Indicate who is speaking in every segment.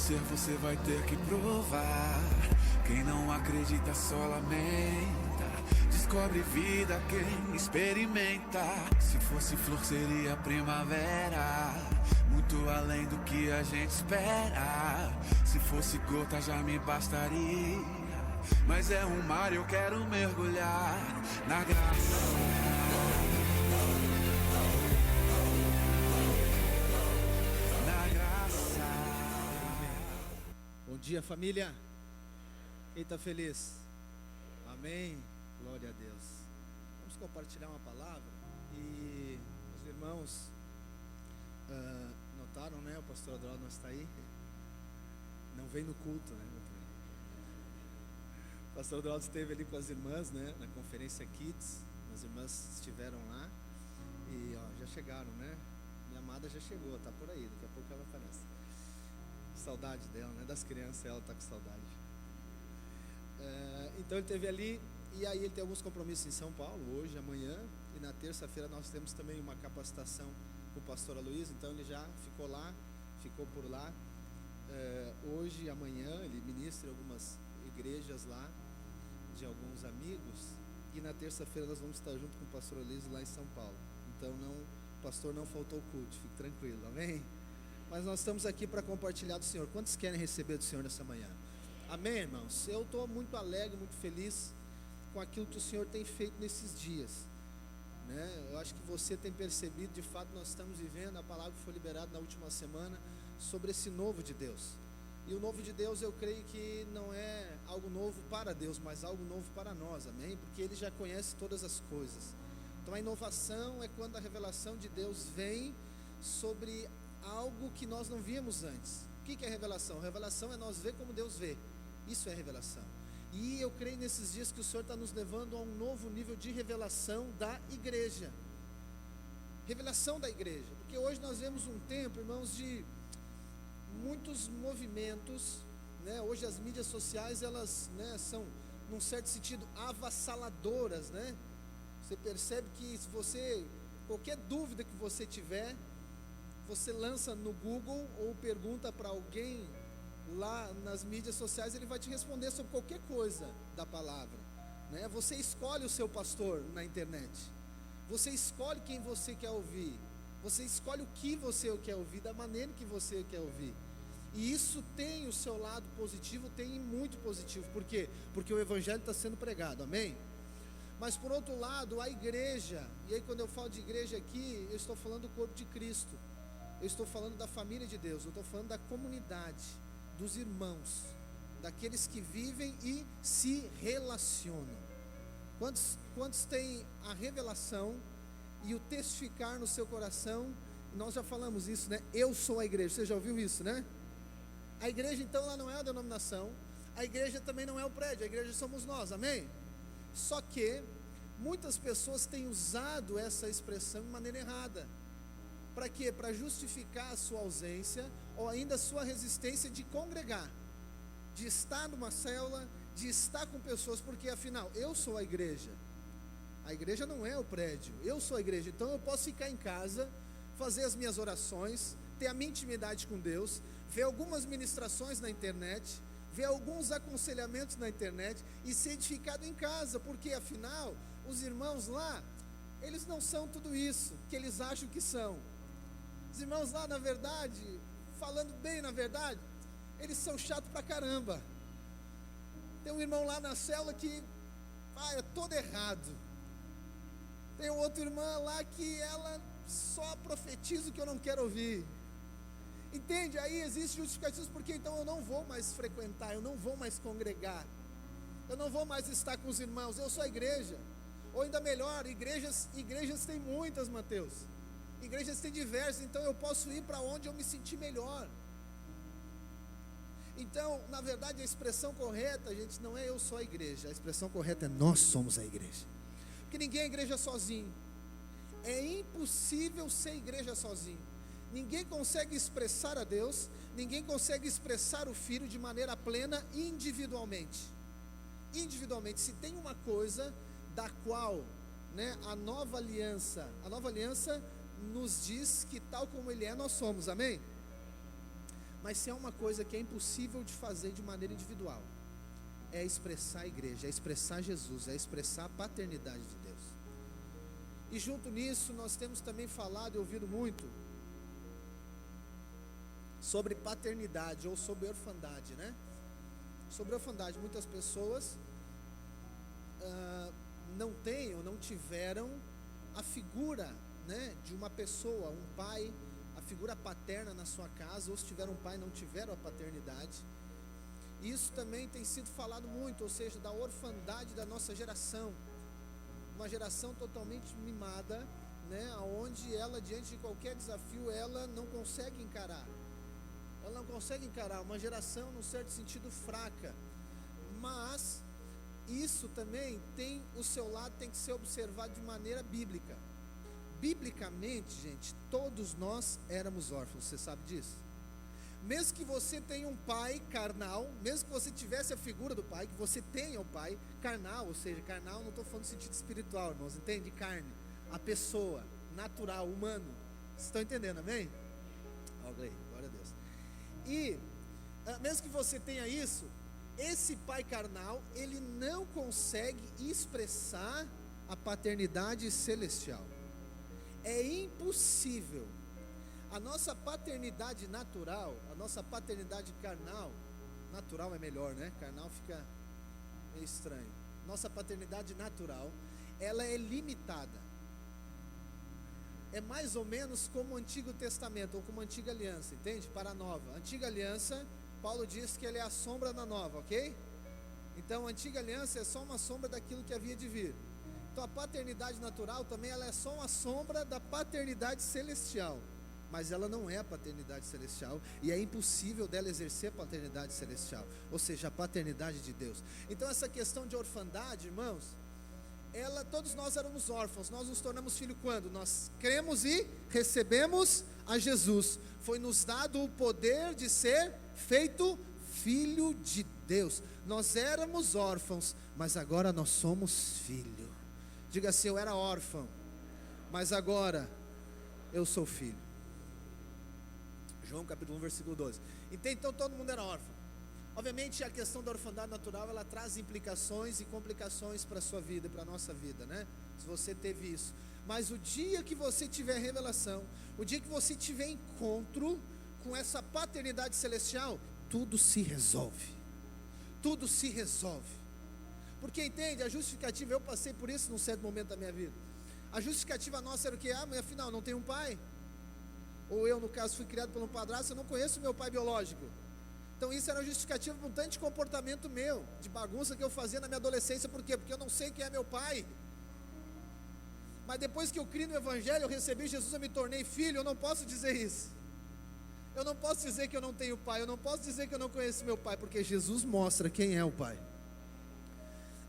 Speaker 1: ser, você vai ter que provar. Quem não acredita só lamenta. Descobre vida quem experimenta. Se fosse flor seria primavera, muito além do que a gente espera. Se fosse gota já me bastaria, mas é um mar e eu quero mergulhar na graça. Na graça.
Speaker 2: Bom dia, família. Quem está feliz? Amém. Glória a Deus. Vamos compartilhar uma palavra. E os irmãos notaram, né? O pastor Adroaldo não está aí. Não vem no culto, né? O pastor Adroaldo esteve ali com as irmãs, né? Na conferência Kids. As irmãs estiveram lá. E já chegaram, né? Minha amada já chegou, tá por aí. Daqui a pouco ela aparece. Saudade dela, né? Das crianças, ela tá com saudade. Então ele esteve ali. E aí ele tem alguns compromissos em São Paulo, hoje, amanhã. E na terça-feira nós temos também uma capacitação com o pastor Aloysio. Então ele já ficou lá, ficou por lá. Hoje e amanhã ele ministra em algumas igrejas lá, de alguns amigos. E na terça-feira nós vamos estar junto com o pastor Aloysio lá em São Paulo. Então o pastor não faltou culto, fique tranquilo, amém? Mas nós estamos aqui para compartilhar do Senhor. Quantos querem receber do Senhor nessa manhã? Amém, irmãos? Eu estou muito alegre, muito feliz com aquilo que o Senhor tem feito nesses dias, né? Eu acho que você tem percebido, de fato nós estamos vivendo, a palavra que foi liberada na última semana sobre esse novo de Deus. E o novo de Deus, eu creio que não é algo novo para Deus, mas algo novo para nós, amém? Porque Ele já conhece todas as coisas. Então a inovação é quando a revelação de Deus vem sobre algo que nós não víamos antes. O que é revelação? Revelação é nós ver como Deus vê. Isso é revelação. E eu creio nesses dias que o Senhor está nos levando a um novo nível de revelação da igreja. Revelação da igreja. Porque hoje nós vemos um tempo, irmãos, de muitos movimentos, né? Hoje as mídias sociais, elas, né, são, num certo sentido, avassaladoras, né? Você percebe que se você, qualquer dúvida que você tiver, você lança no Google ou pergunta para alguém lá nas mídias sociais, ele vai te responder sobre qualquer coisa da palavra, né? Você escolhe o seu pastor na internet, você escolhe quem você quer ouvir, você escolhe o que você quer ouvir, da maneira que você quer ouvir. E isso tem o seu lado positivo, tem muito positivo. Por quê? Porque o evangelho está sendo pregado, amém? Mas por outro lado, a igreja, e aí quando eu falo de igreja aqui, eu estou falando do corpo de Cristo, eu estou falando da família de Deus, eu estou falando da comunidade, dos irmãos, daqueles que vivem e se relacionam. Quantos têm a revelação e o testificar no seu coração? Nós já falamos isso, né? Eu sou a igreja, você já ouviu isso, né? A igreja então ela não é a denominação, a igreja também não é o prédio, a igreja somos nós, amém? Só que muitas pessoas têm usado essa expressão de maneira errada. Para quê? Para justificar a sua ausência ou ainda a sua resistência de congregar, de estar numa célula, de estar com pessoas, porque afinal, eu sou a igreja não é o prédio, eu sou a igreja, então eu posso ficar em casa, fazer as minhas orações, ter a minha intimidade com Deus, ver algumas ministrações na internet, ver alguns aconselhamentos na internet e ser edificado em casa, porque afinal, os irmãos lá, eles não são tudo isso que eles acham que são. Os irmãos lá, na verdade, falando bem na verdade, eles são chatos pra caramba. Tem um irmão lá na célula que é todo errado. Tem outra irmã lá que ela só profetiza o que eu não quero ouvir. Entende? Aí existe justificativos porque então eu não vou mais frequentar, eu não vou mais congregar, eu não vou mais estar com os irmãos, eu sou a igreja. Ou ainda melhor, igrejas tem muitas, Mateus. Igrejas têm diversas, então eu posso ir para onde eu me sentir melhor. Então, na verdade, a expressão correta, gente, não é eu sou a igreja. A expressão correta é nós somos a igreja. Porque ninguém é igreja sozinho. É impossível ser igreja sozinho. Ninguém consegue expressar a Deus, ninguém consegue expressar o Filho de maneira plena individualmente. Individualmente, se tem uma coisa da qual, né, a nova aliança nos diz que tal como Ele é, nós somos, amém? Mas se é uma coisa que é impossível de fazer de maneira individual, é expressar a igreja, é expressar Jesus, é expressar a paternidade de Deus. E junto nisso nós temos também falado e ouvido muito sobre paternidade ou sobre orfandade, né? Sobre orfandade, muitas pessoas não têm ou não tiveram a figura, né, de uma pessoa, um pai, a figura paterna na sua casa, ou se tiveram um pai não tiveram a paternidade. Isso também tem sido falado muito, ou seja, da orfandade da nossa geração, uma geração totalmente mimada, né, onde ela, diante de qualquer desafio, ela não consegue encarar, uma geração, num certo sentido, fraca. Mas isso também tem o seu lado, tem que ser observado de maneira bíblica. Biblicamente, gente, todos nós éramos órfãos, você sabe disso? Mesmo que você tenha um pai carnal, mesmo que você tivesse a figura do pai, que você tenha o pai carnal, ou seja, carnal, não estou falando no sentido espiritual, irmãos, entende? Carne, a pessoa, natural, humano, vocês estão entendendo, amém? Glória a Deus. E, mesmo que você tenha isso, esse pai carnal, ele não consegue expressar a paternidade celestial. É impossível. A nossa paternidade natural, a nossa paternidade carnal, natural é melhor, né? Carnal fica meio estranho. Nossa paternidade natural, ela é limitada. É mais ou menos como o Antigo Testamento, ou como a Antiga Aliança, entende? Para a Nova. A Antiga Aliança, Paulo diz que ele é a sombra da Nova, ok? Então a Antiga Aliança é só uma sombra daquilo que havia de vir. Então a paternidade natural também, ela é só uma sombra da paternidade celestial. Mas ela não é a paternidade celestial, e é impossível dela exercer a paternidade celestial, ou seja, a paternidade de Deus. Então essa questão de orfandade, irmãos, todos nós éramos órfãos. Nós nos tornamos filhos quando? Nós cremos e recebemos a Jesus. Foi nos dado o poder de ser feito filho de Deus. Nós éramos órfãos, mas agora nós somos filho. Diga assim: eu era órfão, mas agora eu sou filho. João capítulo 1, versículo 12. Então todo mundo era órfão. Obviamente a questão da orfandade natural, ela traz implicações e complicações para a sua vida, para a nossa vida, né? Se você teve isso. Mas o dia que você tiver revelação, o dia que você tiver encontro com essa paternidade celestial, tudo se resolve. Tudo se resolve. Porque entende, a justificativa, eu passei por isso num certo momento da minha vida. A justificativa nossa era o que? Mas afinal, não tenho um pai. Ou eu, no caso, fui criado por um padrasto, eu não conheço meu pai biológico. Então isso era justificativo para um tanto de comportamento meu, de bagunça que eu fazia na minha adolescência. Por quê? Porque eu não sei quem é meu pai. Mas depois que eu criei no Evangelho, eu recebi Jesus, eu me tornei filho. Eu não posso dizer isso. Eu não posso dizer que eu não tenho pai. Eu não posso dizer que eu não conheço meu pai, porque Jesus mostra quem é o pai.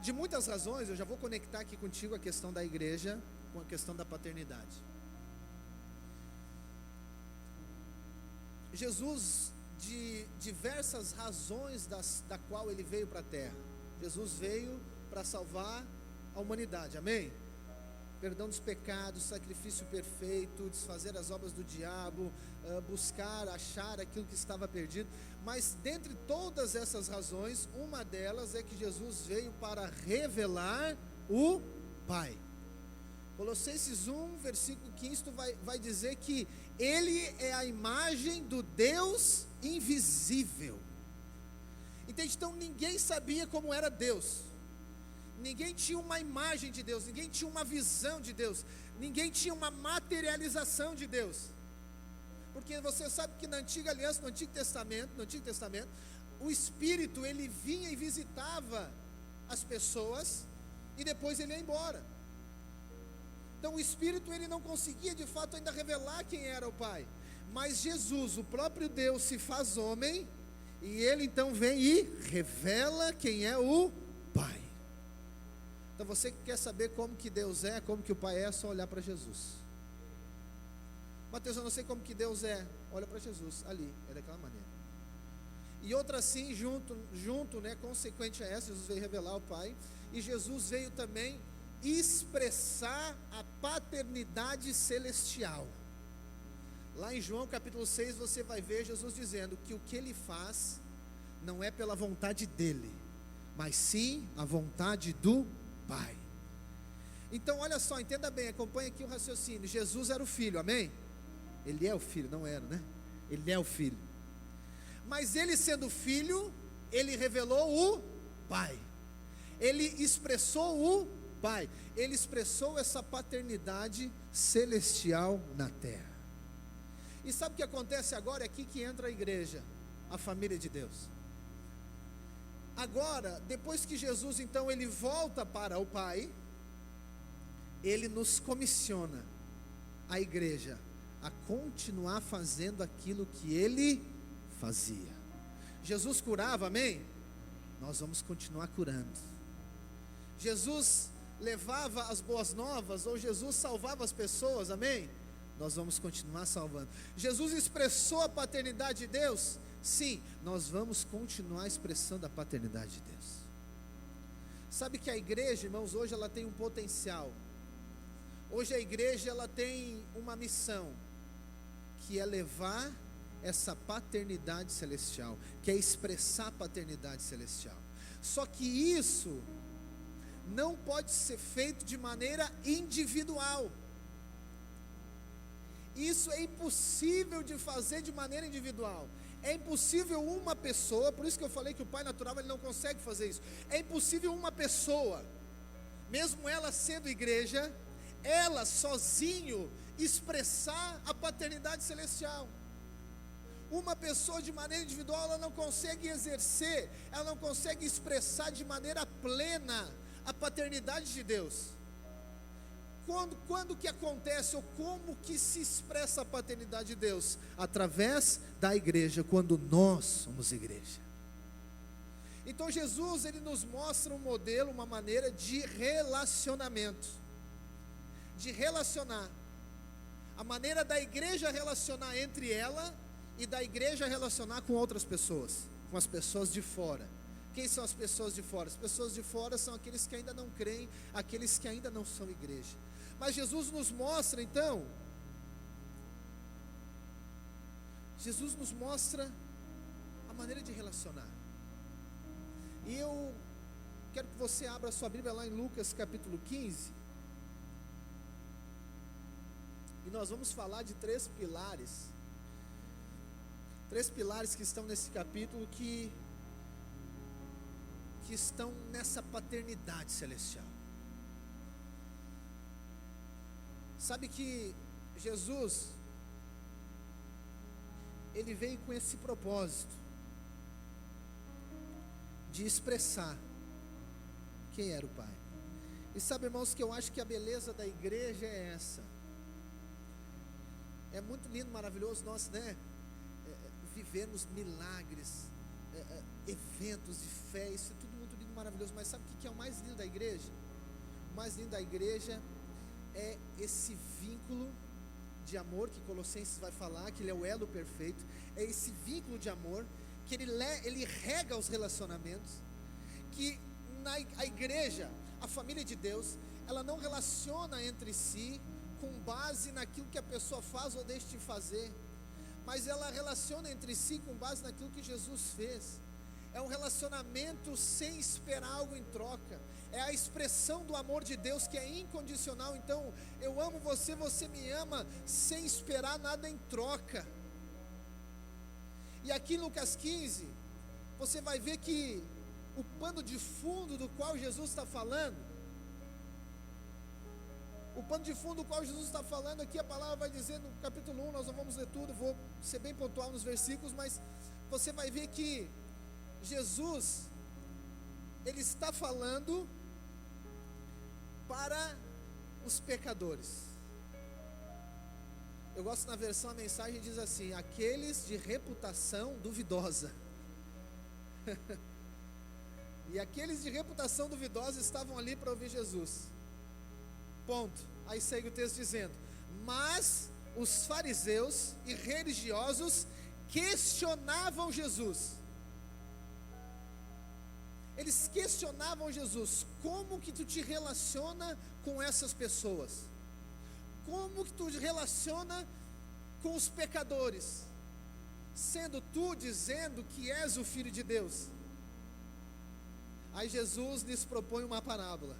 Speaker 2: De muitas razões, eu já vou conectar aqui contigo a questão da igreja com a questão da paternidade. Jesus, de diversas razões da qual ele veio para a terra. Jesus veio para salvar a humanidade, amém? Perdão dos pecados, sacrifício perfeito, desfazer as obras do diabo, buscar, achar aquilo que estava perdido. Mas dentre todas essas razões, uma delas é que Jesus veio para revelar o Pai. Colossenses 1, versículo 15, vai dizer que Ele é a imagem do Deus invisível. Entende? Então ninguém sabia como era Deus. Ninguém tinha uma imagem de Deus, ninguém tinha uma visão de Deus, ninguém tinha uma materialização de Deus. Porque você sabe que na Antiga Aliança, no Antigo Testamento, o Espírito, ele vinha e visitava as pessoas e depois ele ia embora. Então o Espírito, ele não conseguia de fato ainda revelar quem era o Pai. Mas Jesus, o próprio Deus, se faz homem, e ele então vem e revela quem é o Pai. Então você que quer saber como que Deus é, como que o Pai é só olhar para Jesus. Mateus, eu não sei como que Deus é. Olha para Jesus, ali, é daquela maneira. E outra assim, junto, né, consequente a essa, Jesus veio revelar o Pai. E Jesus veio também expressar a paternidade celestial. Lá em João capítulo 6 você vai ver Jesus dizendo que o que ele faz não é pela vontade dele, mas sim a vontade do Pai. Então olha só, entenda bem, acompanha aqui o raciocínio. Jesus era o Filho, amém? Ele é o Filho, não era, né? Ele é o Filho. Mas ele sendo Filho, ele revelou o Pai. Ele expressou o Pai. Ele expressou essa paternidade celestial na terra. E sabe o que acontece agora? É aqui que entra a igreja, a família de Deus. Agora, depois que Jesus então ele volta para o Pai, ele nos comissiona, a igreja, a continuar fazendo aquilo que ele fazia. Jesus curava, amém? Nós vamos continuar curando. Jesus levava as boas novas, ou Jesus salvava as pessoas, amém? Nós vamos continuar salvando. Jesus expressou a paternidade de Deus? Sim, nós vamos continuar expressando a paternidade de Deus. Sabe que a igreja, irmãos, hoje ela tem um potencial. Hoje a igreja ela tem uma missão, que é levar essa paternidade celestial, que é expressar a paternidade celestial. Só que isso não pode ser feito de maneira individual. Isso é impossível de fazer de maneira individual. É impossível uma pessoa, por isso que eu falei que o pai natural ele não consegue fazer isso. É impossível uma pessoa, mesmo ela sendo igreja, ela sozinho expressar a paternidade celestial. Uma pessoa de maneira individual, ela não consegue exercer, ela não consegue expressar de maneira plena a paternidade de Deus. Quando que acontece, ou como que se expressa a paternidade de Deus? Através da igreja, quando nós somos igreja. Então Jesus, ele nos mostra um modelo, uma maneira de relacionamento, de relacionar, a maneira da igreja relacionar entre ela, e da igreja relacionar com outras pessoas, com as pessoas de fora. Quem são as pessoas de fora? As pessoas de fora são aqueles que ainda não creem, aqueles que ainda não são igreja. Mas Jesus nos mostra então, Jesus nos mostra a maneira de relacionar. E eu quero que você abra a sua Bíblia lá em Lucas capítulo 15. E nós vamos falar de três pilares que estão nesse capítulo, que estão nessa paternidade celestial. Sabe que Jesus, ele veio com esse propósito de expressar quem era o Pai. E sabe, irmãos, que eu acho que a beleza da igreja é essa. É muito lindo, maravilhoso nós, né? Vivermos milagres, eventos de fé, isso é tudo muito lindo, maravilhoso. Mas sabe o que é o mais lindo da igreja? O mais lindo da igreja é esse vínculo de amor que Colossenses vai falar, que ele é o elo perfeito. É esse vínculo de amor que ele rega os relacionamentos, que a igreja, a família de Deus, ela não relaciona entre si com base naquilo que a pessoa faz ou deixa de fazer, mas ela relaciona entre si com base naquilo que Jesus fez. É um relacionamento sem esperar algo em troca. É a expressão do amor de Deus que é incondicional. Então, eu amo você, você me ama, sem esperar nada em troca. E aqui em Lucas 15, você vai ver que o pano de fundo do qual Jesus está falando, aqui a palavra vai dizer no capítulo 1, nós não vamos ler tudo, vou ser bem pontual nos versículos, mas você vai ver que Jesus, ele está falando para os pecadores. Eu gosto na versão, a mensagem diz assim: aqueles de reputação duvidosa. E aqueles de reputação duvidosa estavam ali para ouvir Jesus. Ponto. Aí segue o texto dizendo: mas os fariseus e religiosos questionavam Jesus. Eles questionavam Jesus: como que tu te relaciona com essas pessoas? Como que tu te relaciona com os pecadores, sendo tu dizendo que és o Filho de Deus? Aí Jesus lhes propõe uma parábola.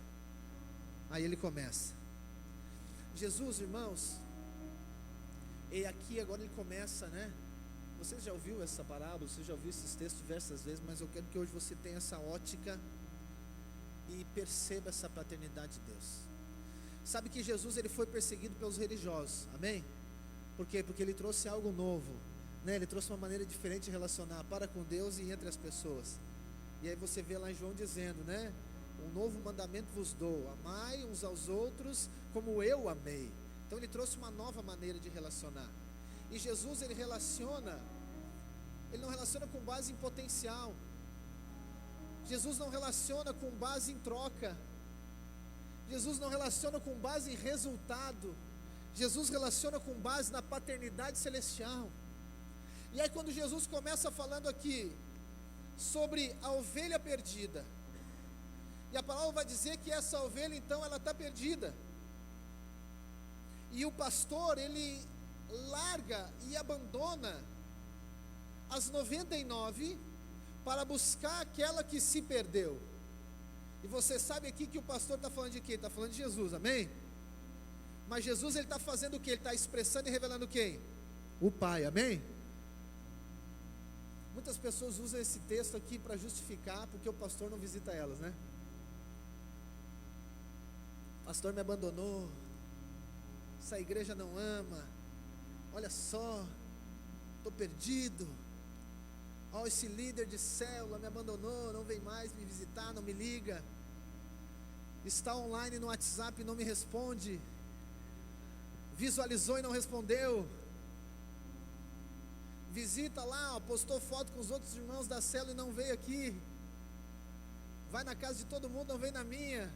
Speaker 2: Aí ele começa. Jesus, irmãos, e aqui agora ele começa, né? Você já ouviu essa parábola, você já ouviu esses textos diversas vezes, mas eu quero que hoje você tenha essa ótica e perceba essa paternidade de Deus. Sabe que Jesus, ele foi perseguido pelos religiosos, amém? Por quê? Porque ele trouxe algo novo, né? Ele trouxe uma maneira diferente de relacionar para com Deus e entre as pessoas. E aí você vê lá em João dizendo, né? Um novo mandamento vos dou, amai uns aos outros como eu amei. Então ele trouxe uma nova maneira de relacionar. E Jesus, ele não relaciona com base em potencial. Jesus não relaciona com base em troca. Jesus não relaciona com base em resultado. Jesus relaciona com base na paternidade celestial. E aí quando Jesus começa falando aqui sobre a ovelha perdida, e a palavra vai dizer que essa ovelha então ela está perdida, e o pastor ele larga e abandona as 99 para buscar aquela que se perdeu. E você sabe aqui que o pastor está falando de quem? Está falando de Jesus, amém? Mas Jesus ele está fazendo o que? Ele está expressando e revelando quem? O Pai, amém? Muitas pessoas usam esse texto aqui para justificar porque o pastor não visita elas, né? O pastor me abandonou, essa igreja não ama, olha só, estou perdido, ó, esse líder de célula me abandonou, não vem mais me visitar, não me liga, está online no WhatsApp e não me responde, visualizou e não respondeu, visita lá, postou foto com os outros irmãos da célula e não veio aqui, vai na casa de todo mundo, não vem na minha.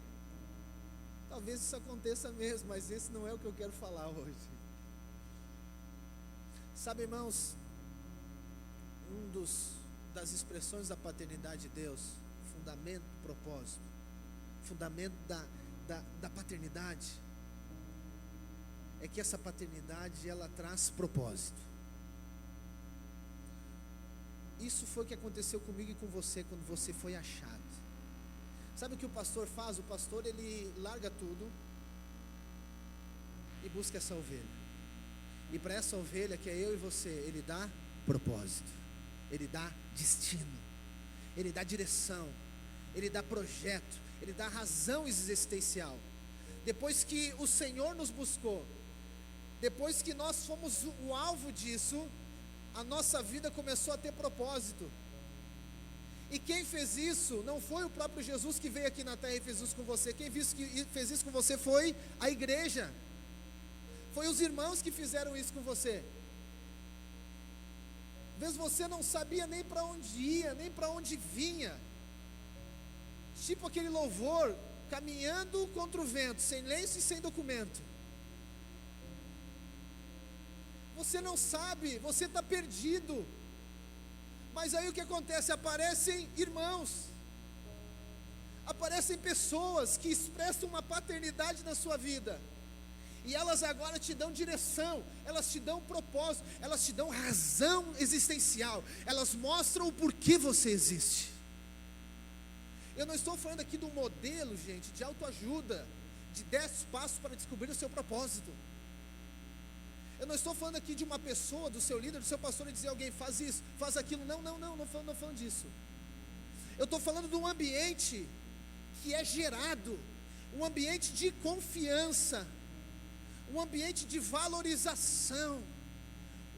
Speaker 2: Talvez isso aconteça mesmo, mas esse não é o que eu quero falar hoje. Sabe, irmãos, das expressões da paternidade de Deus, fundamento, propósito, fundamento da paternidade, é que essa paternidade ela traz propósito. Isso foi o que aconteceu comigo e com você quando você foi achado. Sabe o que o pastor faz? O pastor ele larga tudo e busca essa ovelha. E para essa ovelha que é eu e você, ele dá propósito, ele dá destino, ele dá direção, ele dá projeto, ele dá razão existencial. Depois que o Senhor nos buscou, depois que nós fomos o alvo disso, a nossa vida começou a ter propósito. E quem fez isso não foi o próprio Jesus que veio aqui na terra e fez isso com você. Quem fez isso com você foi a igreja, foi os irmãos que fizeram isso com você. Às vezes você não sabia nem para onde ia, nem para onde vinha, tipo aquele louvor, caminhando contra o vento, sem lenço e sem documento. Você não sabe, você está perdido. Mas aí o que acontece? Aparecem irmãos, aparecem pessoas que expressam uma paternidade na sua vida, e elas agora te dão direção, elas te dão propósito, elas te dão razão existencial, elas mostram o porquê você existe. Eu não estou falando aqui de um modelo, gente, de autoajuda, de 10 passos para descobrir o seu propósito. Eu não estou falando aqui de uma pessoa, do seu líder, do seu pastor, e dizer a alguém, faz isso, faz aquilo. Não falando disso. Eu estou falando de um ambiente que é gerado, um ambiente de confiança, um ambiente de valorização,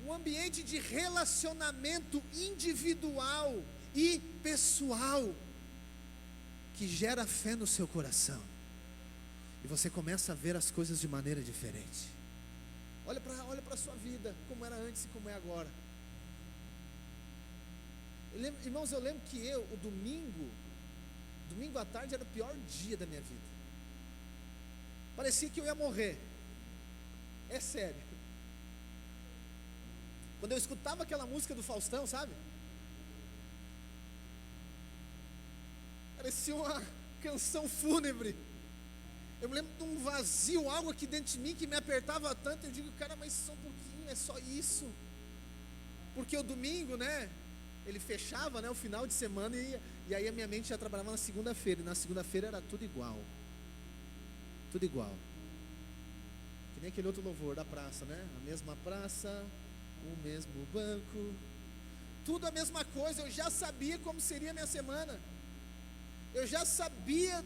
Speaker 2: um ambiente de relacionamento individual e pessoal, que gera fé no seu coração, e você começa a ver as coisas de maneira diferente. Olha para a sua vida, como era antes e como é agora. Irmãos, eu lembro que o domingo à tarde era o pior dia da minha vida. Parecia que eu ia morrer. É sério. Quando eu escutava aquela música do Faustão, sabe? Parecia uma canção fúnebre. Eu me lembro de um vazio, algo aqui dentro de mim que me apertava tanto. Eu digo, cara, mas só um pouquinho, é só isso. Porque o domingo, né, ele fechava, né, o final de semana, e aí a minha mente já trabalhava na segunda-feira. E na segunda-feira era tudo igual. Tudo igual. Que nem aquele outro louvor da praça, né? A mesma praça, o mesmo banco, tudo a mesma coisa. Eu já sabia como seria a minha semana. Eu já sabia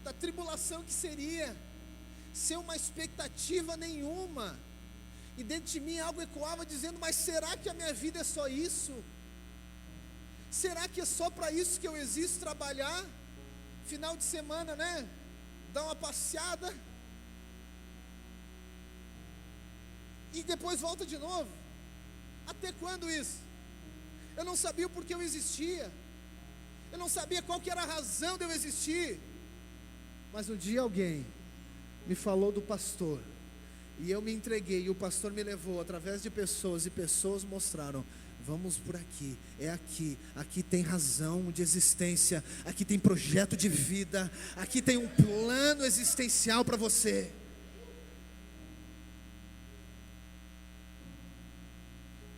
Speaker 2: da tribulação que seria, sem uma expectativa nenhuma. E dentro de mim algo ecoava dizendo, mas será que a minha vida é só isso? Será que é só para isso que eu existo, trabalhar? Final de semana, né? Dar uma passeada e depois volta de novo. Até quando isso? Eu não sabia o porquê eu existia. Eu não sabia qual que era a razão de eu existir. Mas um dia alguém me falou do pastor, e eu me entreguei, e o pastor me levou através de pessoas, e pessoas mostraram, vamos por aqui, é aqui, aqui tem razão de existência, aqui tem projeto de vida, aqui tem um plano existencial para você.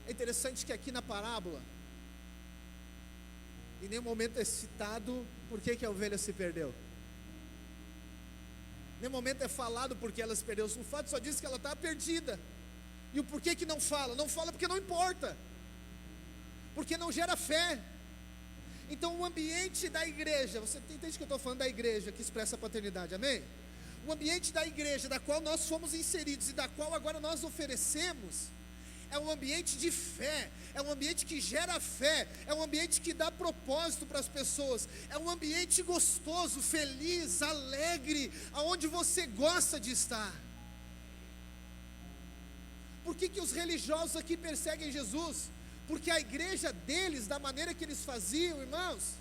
Speaker 2: É interessante que aqui na parábola, em nenhum momento é citado por que a ovelha se perdeu. Em nenhum momento é falado porque ela se perdeu. O fato só diz que ela está perdida. E o porquê que não fala? Não fala porque não importa, porque não gera fé. Então o ambiente da igreja, você entende que eu estou falando da igreja que expressa a paternidade, amém? O ambiente da igreja, da qual nós fomos inseridos e da qual agora nós oferecemos, é um ambiente de fé, é um ambiente que gera fé, é um ambiente que dá propósito para as pessoas, é um ambiente gostoso, feliz, alegre, aonde você gosta de estar. Por que os religiosos aqui perseguem Jesus? Porque a igreja deles, da maneira que eles faziam, irmãos,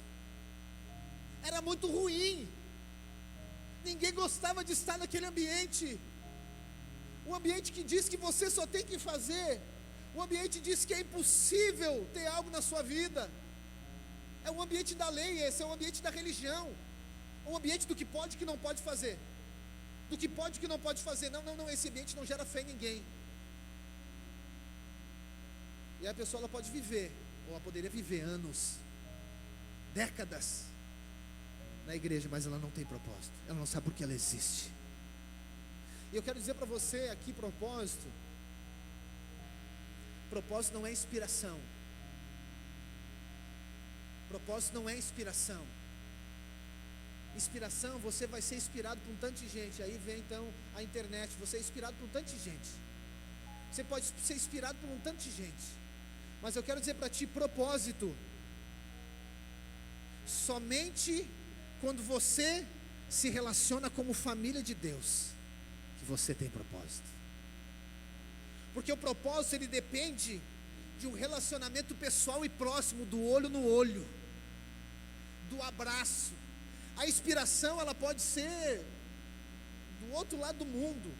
Speaker 2: era muito ruim. Ninguém gostava de estar naquele ambiente. Um ambiente que diz que você só tem que fazer. O ambiente diz que é impossível ter algo na sua vida. É um ambiente da lei, esse é um ambiente da religião. Um ambiente do que pode e que não pode fazer. Do que pode e que não pode fazer. Não, esse ambiente não gera fé em ninguém. E a pessoa ela pode viver, ou ela poderia viver anos, décadas na igreja, mas ela não tem propósito. Ela não sabe por que ela existe. E eu quero dizer para você aqui, propósito não é inspiração. Propósito não é inspiração. Inspiração, você vai ser inspirado por um tanto de gente. Aí vem então a internet, você é inspirado por um tanto de gente. Você pode ser inspirado por um tanto de gente. Mas eu quero dizer para ti, propósito, somente quando você se relaciona como família de Deus, que você tem propósito. Porque o propósito ele depende de um relacionamento pessoal e próximo, do olho no olho, do abraço. A inspiração ela pode ser do outro lado do mundo,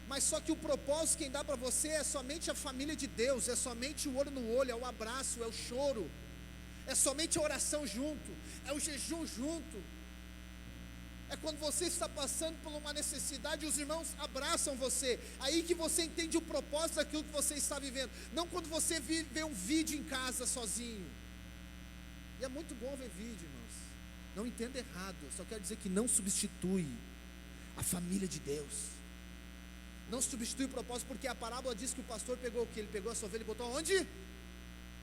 Speaker 2: mas só que o propósito quem dá para você é somente a família de Deus, é somente o olho no olho, é o abraço, é o choro, é somente a oração junto, é o jejum junto. É quando você está passando por uma necessidade e os irmãos abraçam você. Aí que você entende o propósito daquilo que você está vivendo. Não quando você vê um vídeo em casa sozinho. E é muito bom ver vídeo, irmãos. Não entenda errado. Eu só quero dizer que não substitui a família de Deus. Não substitui o propósito, porque a parábola diz que o pastor pegou o que? Ele pegou a sua ovelha e botou onde?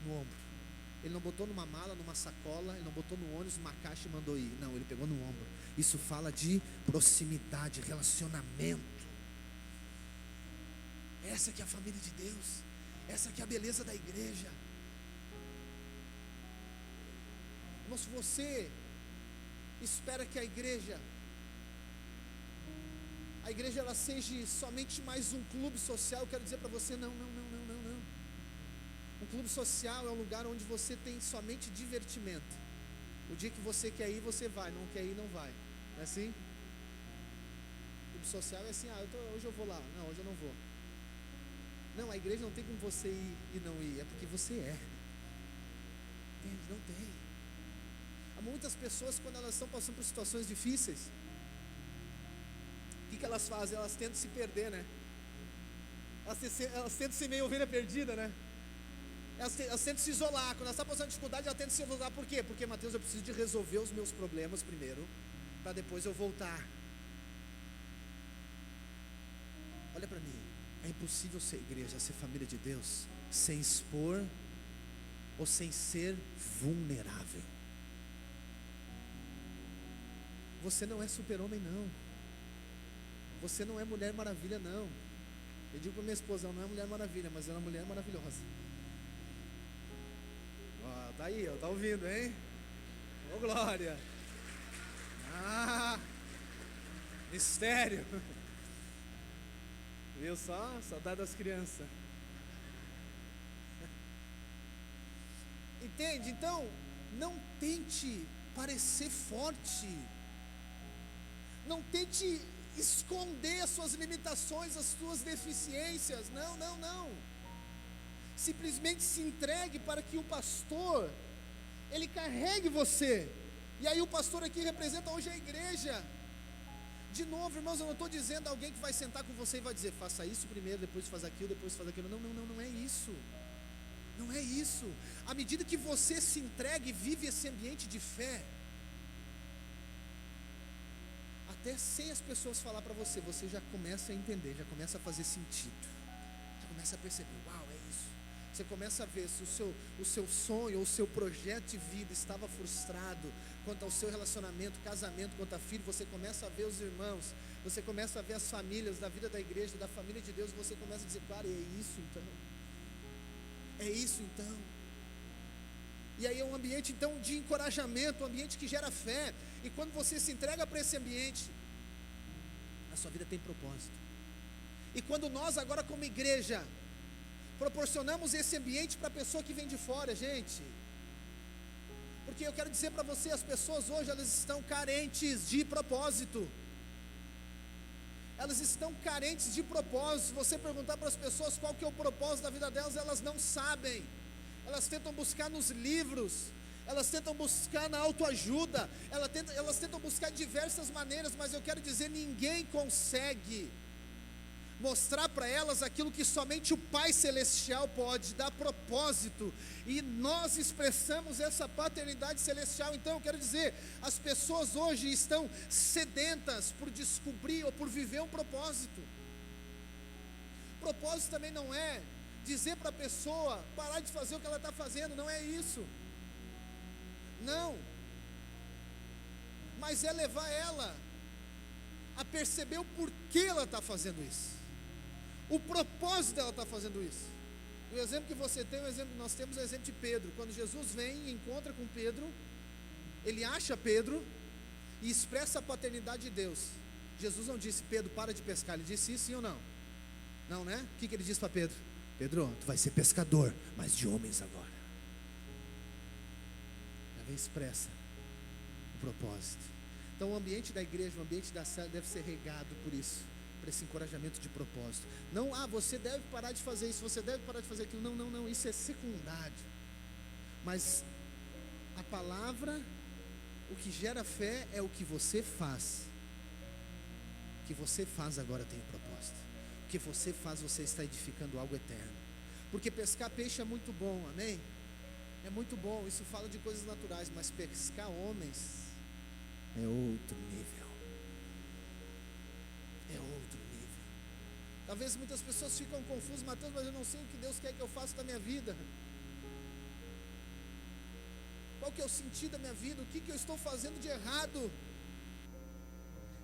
Speaker 2: No ombro. Ele não botou numa mala, numa sacola, ele não botou no ônibus, numa caixa e mandou ir. Não, ele pegou no ombro. Isso fala de proximidade, relacionamento. Essa que é a família de Deus. Essa que é a beleza da igreja. Irmão, se você espera que a igreja ela seja somente mais um clube social, eu quero dizer para você, não. Um clube social é um lugar onde você tem somente divertimento. O dia que você quer ir, você vai. Não quer ir, não vai. Não é assim? O clube social é assim, hoje eu vou lá. Não, hoje eu não vou. Não, a igreja não tem como você ir e não ir. É porque você é. Entende? Não tem. Há muitas pessoas, quando elas estão passando por situações difíceis, o que elas fazem? Elas tentam se perder, né? Elas tentam ser meio ovelha perdida, né? Elas tentam se isolar. Quando elas estão passando dificuldade, elas tentam se isolar. Por quê? Porque, Mateus, eu preciso de resolver os meus problemas primeiro, para depois eu voltar. Olha para mim, é impossível ser igreja, ser família de Deus, sem expor ou sem ser vulnerável. Você não é super-homem, não. Você não é Mulher Maravilha, não. Eu digo para minha esposa, ela não é Mulher Maravilha, mas ela é uma mulher maravilhosa. Ó, tá aí, ó, tá ouvindo, hein? Ô, glória! Ah, mistério! Viu só? Saudade das crianças. Entende? Então, não tente parecer forte. Não tente esconder as suas limitações, as suas deficiências. Não, não, não. Simplesmente se entregue para que o pastor, ele carregue você. E aí o pastor aqui representa hoje a igreja. De novo, irmãos, eu não estou dizendo alguém que vai sentar com você e vai dizer, faça isso primeiro, depois faz aquilo, depois faz aquilo. Não, não, não, não é isso. Não é isso. À medida que você se entrega e vive esse ambiente de fé, até sem as pessoas falar para você, você já começa a entender, já começa a fazer sentido, já começa a perceber, uau, é isso. Você começa a ver se o seu sonho ou o seu projeto de vida estava frustrado, quanto ao seu relacionamento, casamento, quanto a filho, você começa a ver os irmãos, você começa a ver as famílias da vida da igreja, da família de Deus, você começa a dizer, cara, é isso então. É isso então. E aí é um ambiente então de encorajamento, um ambiente que gera fé. E quando você se entrega para esse ambiente, a sua vida tem propósito. E quando nós agora como igreja proporcionamos esse ambiente para a pessoa que vem de fora, gente, porque eu quero dizer para você, as pessoas hoje elas estão carentes de propósito. Elas estão carentes de propósito. Se você perguntar para as pessoas qual que é o propósito da vida delas, elas não sabem. Elas tentam buscar nos livros, elas tentam buscar na autoajuda, elas tentam buscar de diversas maneiras, mas eu quero dizer, ninguém consegue mostrar para elas aquilo que somente o Pai Celestial pode, dar propósito, e nós expressamos essa paternidade celestial. Então eu quero dizer, as pessoas hoje estão sedentas por descobrir ou por viver um propósito. Propósito também não é dizer para a pessoa parar de fazer o que ela está fazendo, não é isso, não, mas é levar ela a perceber o porquê ela está fazendo isso, o propósito dela estar fazendo isso. O exemplo que você tem, nós temos o exemplo de Pedro. Quando Jesus vem e encontra com Pedro, ele acha Pedro e expressa a paternidade de Deus. Jesus não disse, Pedro, para de pescar. Ele disse isso, sim ou não? Não, né? O que ele disse para Pedro? Pedro, tu vai ser pescador, mas de homens agora. Ela expressa o propósito. Então o ambiente da igreja, o ambiente da célula deve ser regado por isso, por esse encorajamento de propósito. Não, você deve parar de fazer isso, você deve parar de fazer aquilo. Não, não, não, isso é secundário. Mas a palavra, o que gera fé é o que você faz. O que você faz agora tem um propósito. O que você faz, você está edificando algo eterno. Porque pescar peixe é muito bom, amém? É muito bom, isso fala de coisas naturais, mas pescar homens é outro nível. É outro nível. Talvez muitas pessoas ficam confusas, Mateus, mas eu não sei o que Deus quer que eu faça da minha vida. Qual que é o sentido da minha vida? O que eu estou fazendo de errado?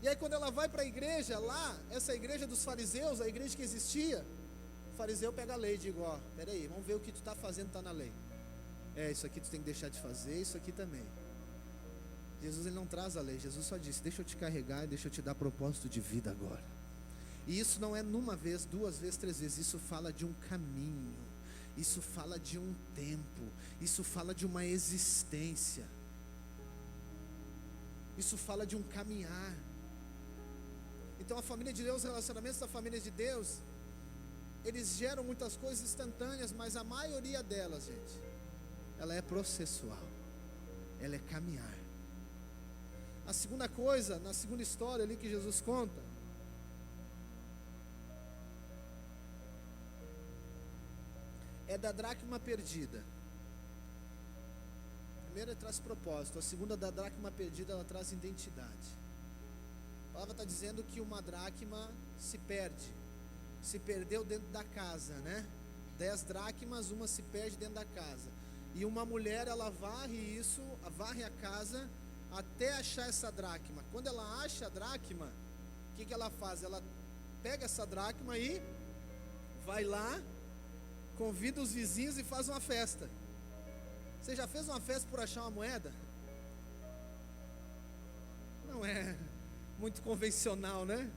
Speaker 2: E aí quando ela vai para a igreja, lá, essa igreja dos fariseus, a igreja que existia, o fariseu pega a lei e diz, ó, peraí, vamos ver o que tu está fazendo, está na lei. Isso aqui tu tem que deixar de fazer, isso aqui também. Jesus, ele não traz a lei, Jesus só disse, deixa eu te carregar e deixa eu te dar propósito de vida agora. E isso não é numa vez, duas vezes, três vezes, isso fala de um caminho, isso fala de um tempo, isso fala de uma existência, isso fala de um caminhar. Então a família de Deus, os relacionamentos da família de Deus, eles geram muitas coisas instantâneas, mas a maioria delas, gente, ela é processual, ela é caminhar. A segunda coisa, na segunda história ali que Jesus conta, é da dracma perdida. A primeira traz propósito, a segunda, da dracma perdida, ela traz identidade. A palavra está dizendo que uma dracma se perdeu dentro da casa, né? 10 dracmas, uma se perde dentro da casa. E uma mulher, ela varre a casa até achar essa dracma. Quando ela acha a dracma, o que ela faz? Ela pega essa dracma e vai lá, convida os vizinhos e faz uma festa. Você já fez uma festa por achar uma moeda? Não é muito convencional, né?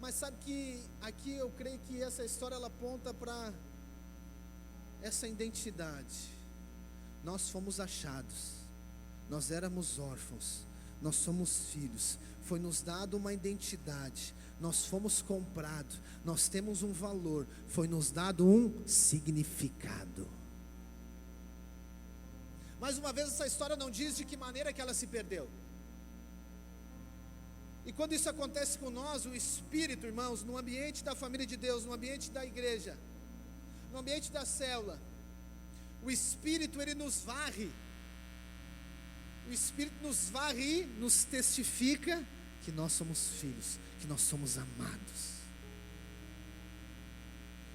Speaker 2: Mas sabe que aqui eu creio que essa história ela aponta para essa identidade. Nós fomos achados, nós éramos órfãos, nós somos filhos, foi nos dado uma identidade, nós fomos comprados, nós temos um valor, foi nos dado um significado. Mais uma vez, essa história não diz de que maneira que ela se perdeu. E quando isso acontece com nós, o Espírito, irmãos, no ambiente da família de Deus, no ambiente da igreja, no ambiente da célula, o Espírito, ele nos varre. O Espírito nos varre e nos testifica que nós somos filhos, que nós somos amados.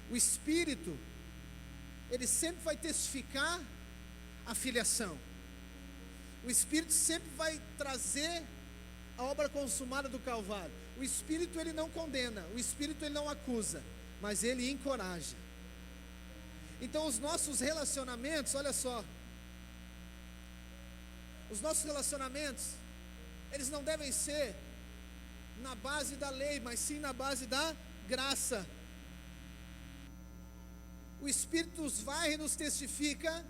Speaker 2: O Espírito, ele sempre vai testificar a filiação. O Espírito sempre vai trazer a obra consumada do Calvário. O Espírito, ele não condena, o Espírito, ele não acusa, mas ele encoraja. Então os nossos relacionamentos, olha só, os nossos relacionamentos, eles não devem ser na base da lei, mas sim na base da graça. O Espírito nos vai e nos testifica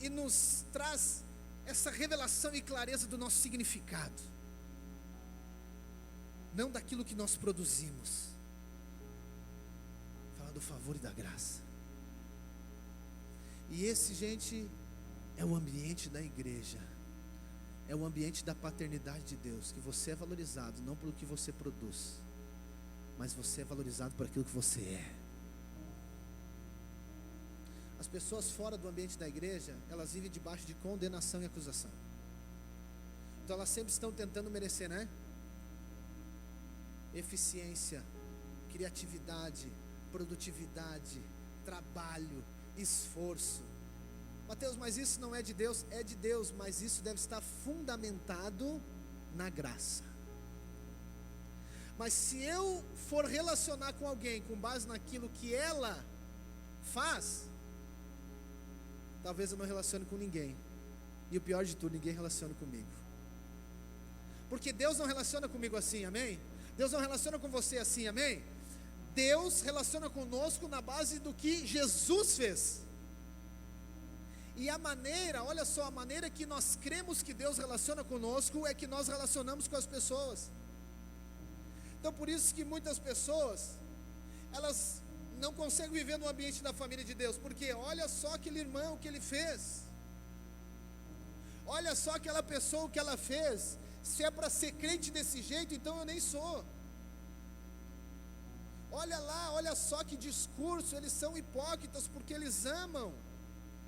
Speaker 2: e nos traz essa revelação e clareza do nosso significado, não daquilo que nós produzimos. Fala do favor e da graça. E esse, gente, é o ambiente da igreja, é o ambiente da paternidade de Deus, que você é valorizado não pelo que você produz, mas você é valorizado por aquilo que você é. As pessoas fora do ambiente da igreja, elas vivem debaixo de condenação e acusação. Então elas sempre estão tentando merecer, né? Eficiência, criatividade, produtividade, trabalho, esforço. Mateus, mas isso não é de Deus? É de Deus, mas isso deve estar fundamentado na graça. Mas se eu for relacionar com alguém com base naquilo que ela faz, talvez eu não relacione com ninguém. E o pior de tudo, ninguém relaciona comigo. Porque Deus não relaciona comigo assim, amém? Deus não relaciona com você assim, amém? Deus relaciona conosco na base do que Jesus fez. E a maneira, olha só, a maneira que nós cremos que Deus relaciona conosco é que nós relacionamos com as pessoas. Então por isso que muitas pessoas, elas não conseguem viver no ambiente da família de Deus, porque olha só aquele irmão que ele fez, olha só aquela pessoa o que ela fez. Se é para ser crente desse jeito, então eu nem sou. Olha lá, olha só que discurso, eles são hipócritas porque eles amam,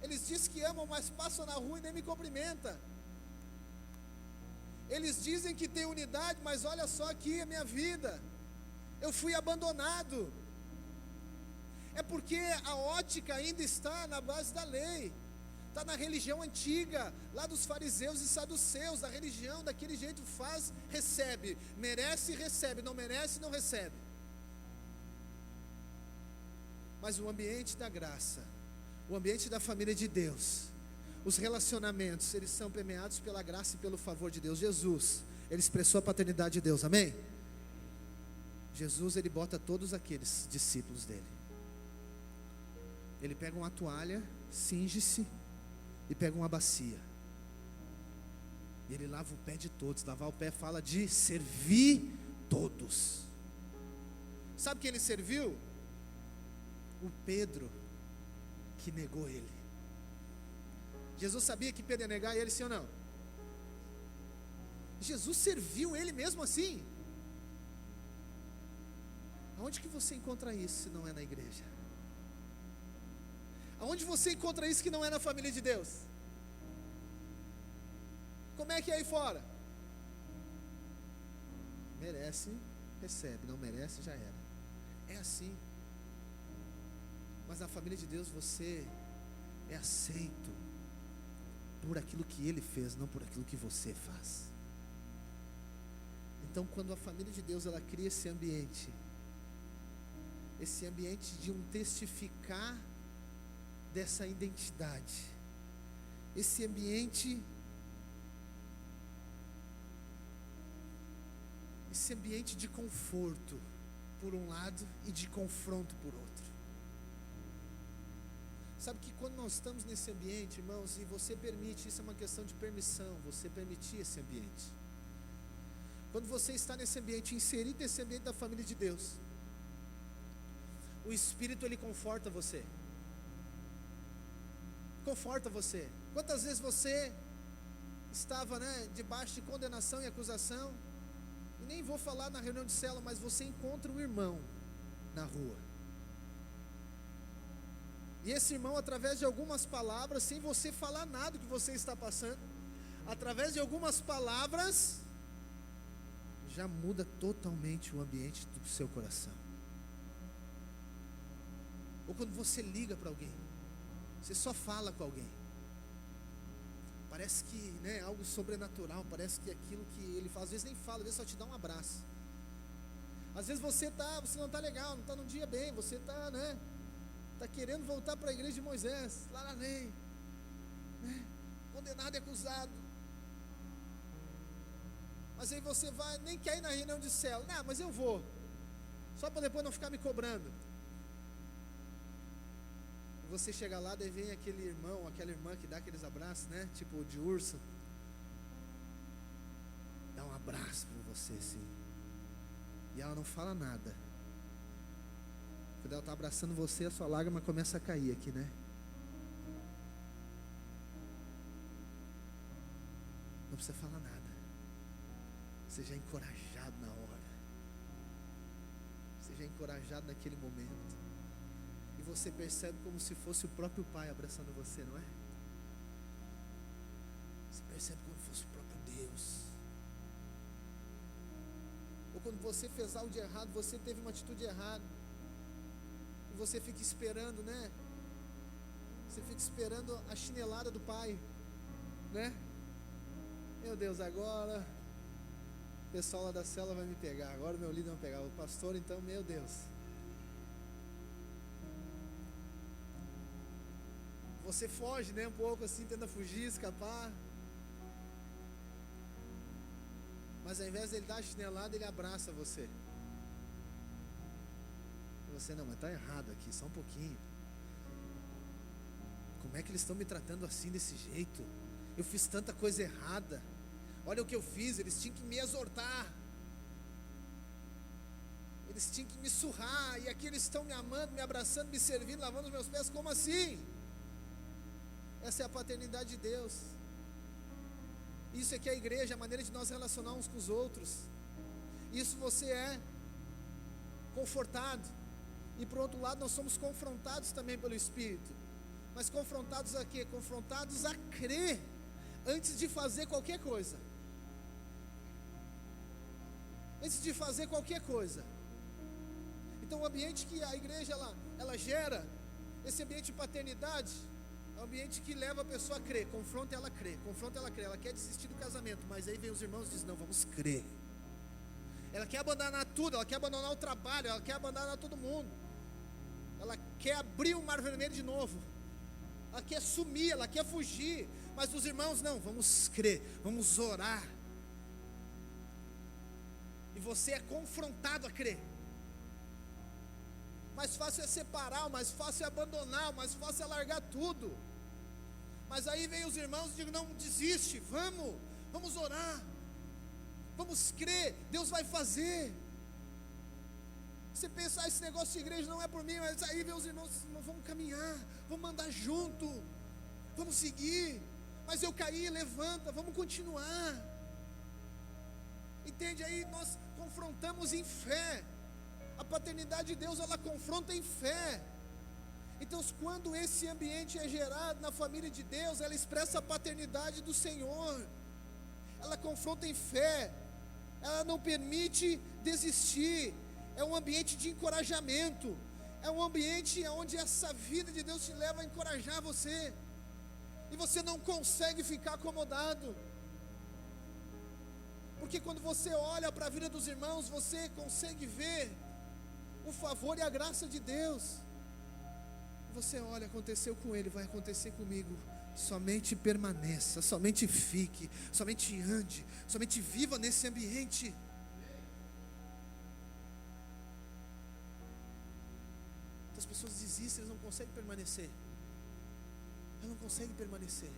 Speaker 2: eles dizem que amam, mas passam na rua e nem me cumprimentam. Eles dizem que tem unidade, mas olha só aqui a minha vida, eu fui abandonado. É porque a ótica ainda está na base da lei, está na religião antiga, lá dos fariseus e saduceus, da religião, daquele jeito faz, recebe, merece, recebe, não merece, não recebe. Mas o ambiente da graça, o ambiente da família de Deus, os relacionamentos, eles são permeados pela graça e pelo favor de Deus. Jesus, ele expressou a paternidade de Deus, amém? Jesus, ele bota todos aqueles discípulos dele, ele pega uma toalha, cinge-se e pega uma bacia, e ele lava o pé de todos. Lavar o pé fala de servir todos. Sabe quem ele serviu? O Pedro, que negou ele. Jesus sabia que Pedro ia negar ele, sim ou não? Jesus serviu ele mesmo assim. Aonde que você encontra isso se não é na igreja? Aonde você encontra isso que não é na família de Deus? Como é que é aí fora? Merece, recebe, não merece, já era. É assim. Mas na família de Deus você é aceito por aquilo que Ele fez, não por aquilo que você faz. Então, quando a família de Deus ela cria esse ambiente de um testificar dessa identidade, esse ambiente de conforto por um lado e de confronto por outro. Sabe que quando nós estamos nesse ambiente, irmãos, e você permite, isso é uma questão de permissão, você permitir esse ambiente. Quando você está nesse ambiente, inserido nesse ambiente da família de Deus, o Espírito ele conforta você. Conforta você. Quantas vezes você estava, debaixo de condenação e acusação, e nem vou falar na reunião de célula, mas você encontra um irmão na rua. E esse irmão, através de algumas palavras, sem você falar nada do que você está passando, através de algumas palavras, já muda totalmente o ambiente do seu coração. Ou quando você liga para alguém, você só fala com alguém, parece que algo sobrenatural, parece que aquilo que ele faz, às vezes nem fala, às vezes só te dá um abraço. Às vezes você não está legal, não está num dia bem, você está querendo voltar para a igreja de Moisés, lá na lei, condenado e acusado. Mas aí você vai, nem quer ir na reunião de célula, mas eu vou, só para depois não ficar me cobrando. E você chega lá, daí vem aquele irmão, aquela irmã que dá aqueles abraços, tipo de urso, dá um abraço para você assim, e ela não fala nada. Quando ela está abraçando você, a sua lágrima começa a cair aqui, Não precisa falar nada. Seja encorajado na hora. Seja encorajado naquele momento. E você percebe como se fosse o próprio Pai abraçando você, não é? Você percebe como se fosse o próprio Deus. Ou quando você fez algo de errado, você teve uma atitude errada, e você fica esperando, Você fica esperando a chinelada do pai, Meu Deus, agora o pessoal lá da célula vai me pegar, agora o meu líder vai me pegar, o pastor então, meu Deus. Você foge, um pouco assim, tenta fugir, escapar. Mas ao invés de ele dar a chinelada, ele abraça você. Você, não, mas está errado aqui, só um pouquinho. Como é que eles estão me tratando assim, desse jeito? Eu fiz tanta coisa errada. Olha o que eu fiz, eles tinham que me exortar. Eles tinham que me surrar. E aqui eles estão me amando, me abraçando, me servindo, lavando os meus pés. Como assim? Essa é a paternidade de Deus. Isso é que é a igreja, a maneira de nós relacionar uns com os outros. Isso você é confortado. E por outro lado nós somos confrontados também pelo Espírito. Mas confrontados a quê? Confrontados a crer antes de fazer qualquer coisa. Antes de fazer qualquer coisa. Então o ambiente que a igreja ela gera, esse ambiente de paternidade, é um ambiente que leva a pessoa a crer. Confronta ela a crer, confronta ela a crer. Ela quer desistir do casamento, mas aí vem os irmãos e dizem, não, vamos crer. Ela quer abandonar tudo, ela quer abandonar o trabalho, ela quer abandonar todo mundo. Ela quer abrir o mar vermelho de novo. Ela quer sumir, ela quer fugir. Mas os irmãos, não, vamos crer, vamos orar. E você é confrontado a crer. Mais fácil é separar, mais fácil é abandonar, mais fácil é largar tudo. Mas aí vem os irmãos e dizem, não desiste, vamos orar. Vamos crer, Deus vai fazer. Você pensa, esse negócio de igreja não é por mim, mas aí vem os irmãos, vamos caminhar, vamos andar junto, vamos seguir. Mas eu caí, levanta, vamos continuar. Entende? Aí nós confrontamos em fé. A paternidade de Deus, ela confronta em fé. Então, quando esse ambiente é gerado na família de Deus, ela expressa a paternidade do Senhor. Ela confronta em fé. Ela não permite desistir. É um ambiente de encorajamento. É um ambiente onde essa vida de Deus te leva a encorajar você. E você não consegue ficar acomodado. Porque quando você olha para a vida dos irmãos, você consegue ver o favor e a graça de Deus. Você olha, aconteceu com ele, vai acontecer comigo. Somente permaneça, somente fique, somente ande, somente viva nesse ambiente. As pessoas desistem, eles não conseguem permanecer. Ela não consegue permanecer.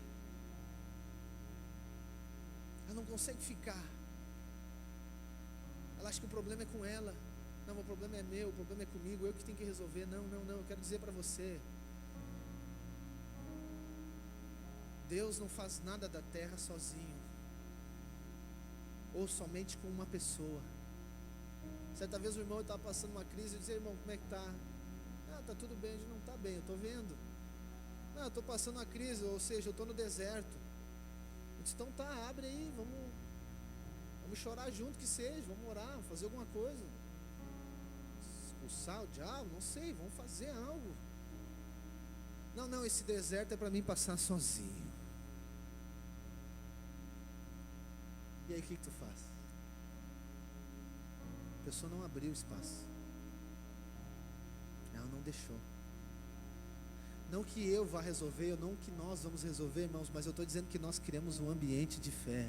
Speaker 2: Ela não consegue ficar. Ela acha que o problema é com ela. Não, o problema é meu, o problema é comigo, eu que tenho que resolver. Não, eu quero dizer para você, Deus não faz nada da terra sozinho, ou somente com uma pessoa. Certa vez o irmão estava passando uma crise, eu disse: irmão, como é que está? Está tudo bem. Ele: não está bem, eu estou vendo. Não, eu estou passando uma crise, ou seja, eu estou no deserto. Eu disse: então tá, abre aí, vamos chorar junto que seja, vamos orar, vamos fazer alguma coisa. Expulsar o diabo, não sei, vamos fazer algo. Não, esse deserto é para mim passar sozinho. E aí o que tu faz? A pessoa não abriu espaço. Ela não deixou. Não que eu vá resolver, ou não que nós vamos resolver, irmãos, mas eu estou dizendo que nós criamos um ambiente de fé.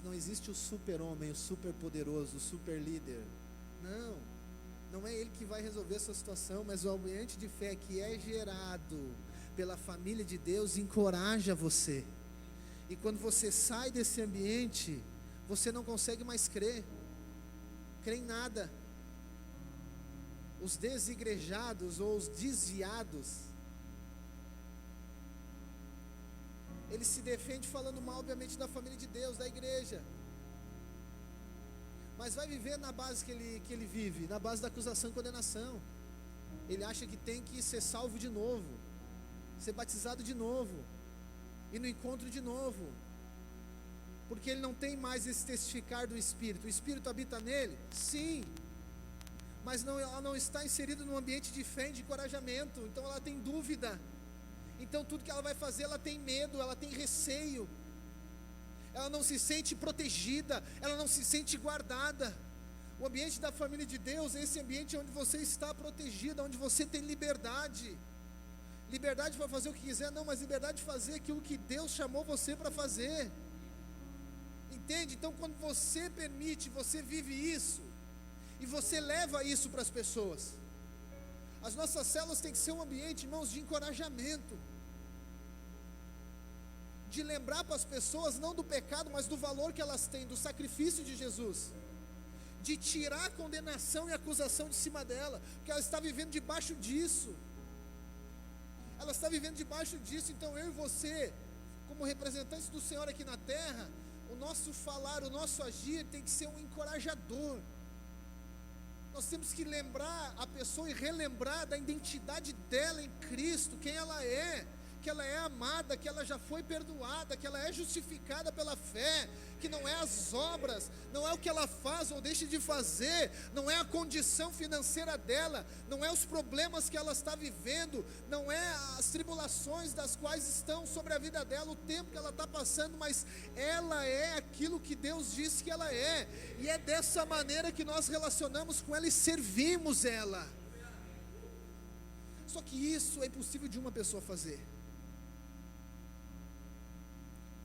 Speaker 2: Não existe o super-homem, o super-poderoso, o super-líder. Não é ele que vai resolver essa situação, mas o ambiente de fé que é gerado pela família de Deus encoraja você. E quando você sai desse ambiente, você não consegue mais crer em nada. Os desigrejados ou os desviados, ele se defende falando mal, obviamente, da família de Deus, da igreja, mas vai viver na base que ele vive, na base da acusação e condenação. Ele acha que tem que ser salvo de novo, ser batizado de novo, ir no encontro de novo, porque ele não tem mais esse testificar do Espírito. O Espírito habita nele? Sim, mas ela não está inserida num ambiente de fé e de encorajamento. Então ela tem dúvida. Então tudo que ela vai fazer, ela tem medo, ela tem receio. Ela não se sente protegida, ela não se sente guardada. O ambiente da família de Deus é esse ambiente onde você está protegida, onde você tem liberdade. Liberdade para fazer o que quiser, não, mas liberdade de fazer aquilo que Deus chamou você para fazer. Entende? Então quando você permite, você vive isso, e você leva isso para as pessoas. As nossas células têm que ser um ambiente, irmãos, de encorajamento, de lembrar para as pessoas não do pecado, mas do valor que elas têm, do sacrifício de Jesus, de tirar a condenação e a acusação de cima dela, porque ela está vivendo debaixo disso. Ela está vivendo debaixo disso. Então eu e você, como representantes do Senhor aqui na terra, o nosso falar, o nosso agir tem que ser um encorajador. Nós temos que lembrar a pessoa e relembrar da identidade dela em Cristo, quem ela é, que ela é amada, que ela já foi perdoada, que ela é justificada pela fé, que não é as obras, não é o que ela faz ou deixa de fazer, não é a condição financeira dela, não é os problemas que ela está vivendo, não é as tribulações das quais estão sobre a vida dela, o tempo que ela está passando, mas ela é aquilo que Deus disse que ela é, e é dessa maneira que nós relacionamos com ela e servimos ela. Só que isso é impossível de uma pessoa fazer.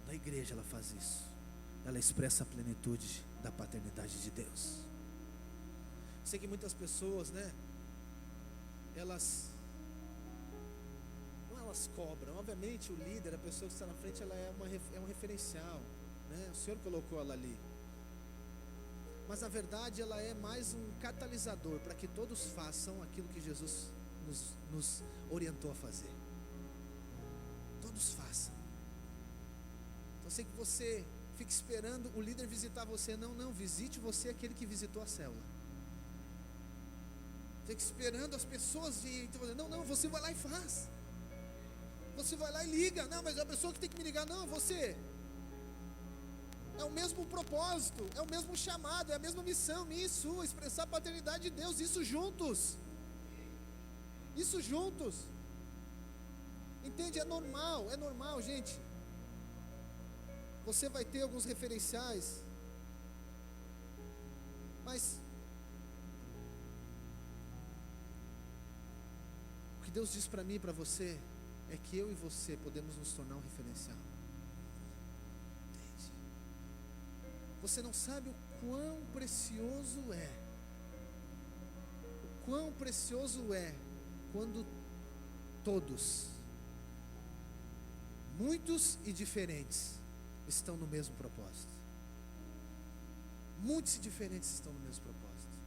Speaker 2: Na igreja ela faz isso. Ela expressa a plenitude da paternidade de Deus. Sei que muitas pessoas, elas cobram. Obviamente o líder, a pessoa que está na frente, ela é um referencial, O Senhor colocou ela ali. Mas na verdade ela é mais um catalisador para que todos façam aquilo que Jesus nos orientou a fazer. todos façam. Então, eu sei que você fica esperando o líder visitar você. Não, visite você aquele que visitou a célula. Fica esperando as pessoas virem. Não, você vai lá e faz. Você vai lá e liga. Não, mas é a pessoa que tem que me ligar. Não, você. É o mesmo propósito, é o mesmo chamado, é a mesma missão, minha e sua, expressar a paternidade de Deus, isso juntos. Isso juntos. Entende? É normal, gente. Você vai ter alguns referenciais, mas o que Deus diz para mim e para você é que eu e você podemos nos tornar um referencial. Entende? Você não sabe o quão precioso é quando todos, muitos e diferentes, estão no mesmo propósito. Muitos e diferentes estão no mesmo propósito.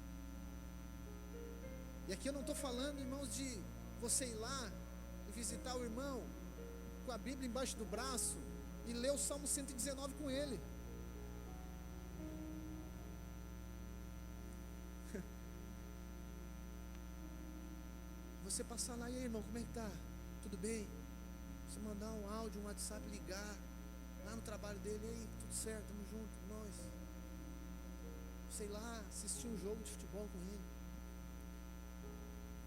Speaker 2: E aqui eu não estou falando, irmãos, de você ir lá e visitar o irmão com a Bíblia embaixo do braço e ler o Salmo 119 com ele. Você passar lá, e aí, irmão, como é que tá? Tudo bem? Você mandar um áudio, um WhatsApp, ligar lá no trabalho dele, aí, tudo certo, tamo junto, nós. Sei lá, assistir um jogo de futebol com ele,